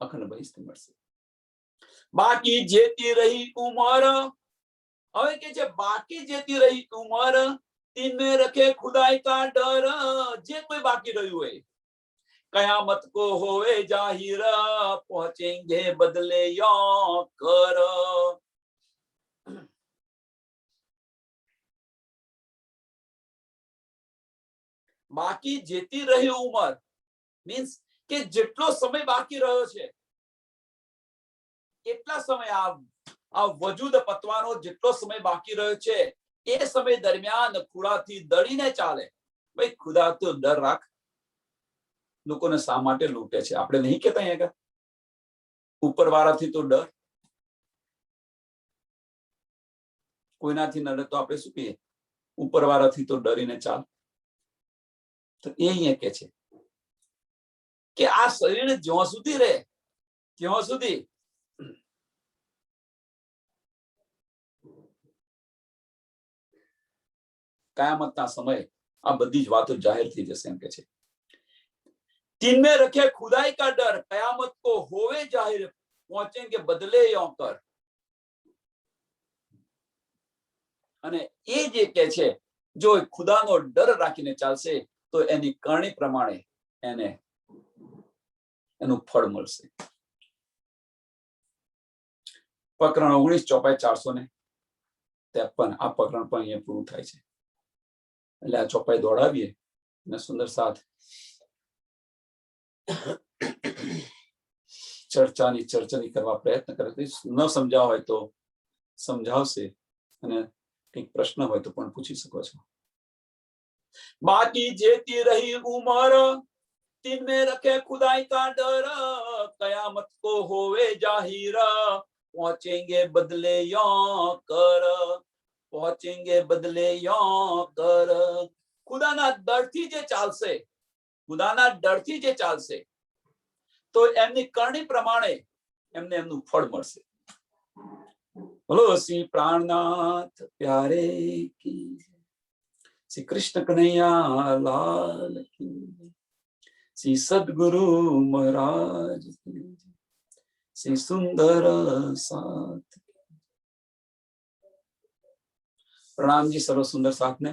અખંડ બહિષ્ઠી મળશે. બાકી જેતી રહી ઉંમર, હવે કે છે બાકી જેતી રહી ઉંમર, તીન में रखे खुदाई का डर. જે કોઈ બાકી રહ્યું હોય, कयामत को होवे जाहिर, पहुंचेंगे बदले यो कर. બાકી જેતી રહી ઉંમર મીન્સ કે જેટલો સમય બાકી રહ્યો છે, કેટલા સમય આ વજૂદ પતવાનો જેટલો સમય બાકી રહ્યો છે, એ સમય દરમિયાન ખુદાથી દળીને ચાલે. ભાઈ ખુદા તો ડર રાખ, લોકોને શા માટે લૂંટે છે? આપણે નહીં કહેતા અહીંયા ઉપરવાળાથી તો ડર, કોઈનાથી ન ડર તો આપણે શું કહીએ? ઉપરવાળાથી તો ડરીને ચાલ. તો એ અહીંયા કે છે કે આ શરીર જ્યાં સુધી રહે ત્યાં સુધી કયામતના સમયે આ બધી જ વાતો જાહેર થઈ જશે એમ કે છે. तीन में रखे खुदाई का डर, कयामत को होवे जाहिर, पहुंचेंगे बदले यों कर. અને એ જે કે છે જો ખુદાનો ડર રાખીને ચાલશે તો એની કરણી પ્રમાણે એને એનું ફળ મળશે. પ્રકરણ 19 ચોપાઈ 453 આ પ્રકરણ પણ અહીંયા પૂરું થાય છે. એટલે આ ચોપાઈ દોડાવીએ અને સુંદર સાથ ચર્ચાની કરવા પ્રયત્ન કરે. ન સમજાવ હોય તો સમજાવશે અને કંઈક પ્રશ્ન હોય તો પણ પૂછી શકો છો. બાકી જેતી रही उमर, तीन में रखे खुदाई का डर, कयामत को होवे जाहिर, पहुंचेंगे बदले यों कर, पहुंचेंगे बदले यों कर. खुदाना डरથી જે ચાલશે, ખુદાના ડરથી જે ચાલશે તો એમની કરણી પ્રમાણે એમને એમનું ફળ મળશે. બોલો શ્રી પ્રાણનાથ પ્યારે કી, શ્રી કૃષ્ણ કનૈયા લાલ की, श्री सद्गुरु महाराज की, श्री सुंदर साथ. प्रणाम जी सर्व सुंदर साथ ने.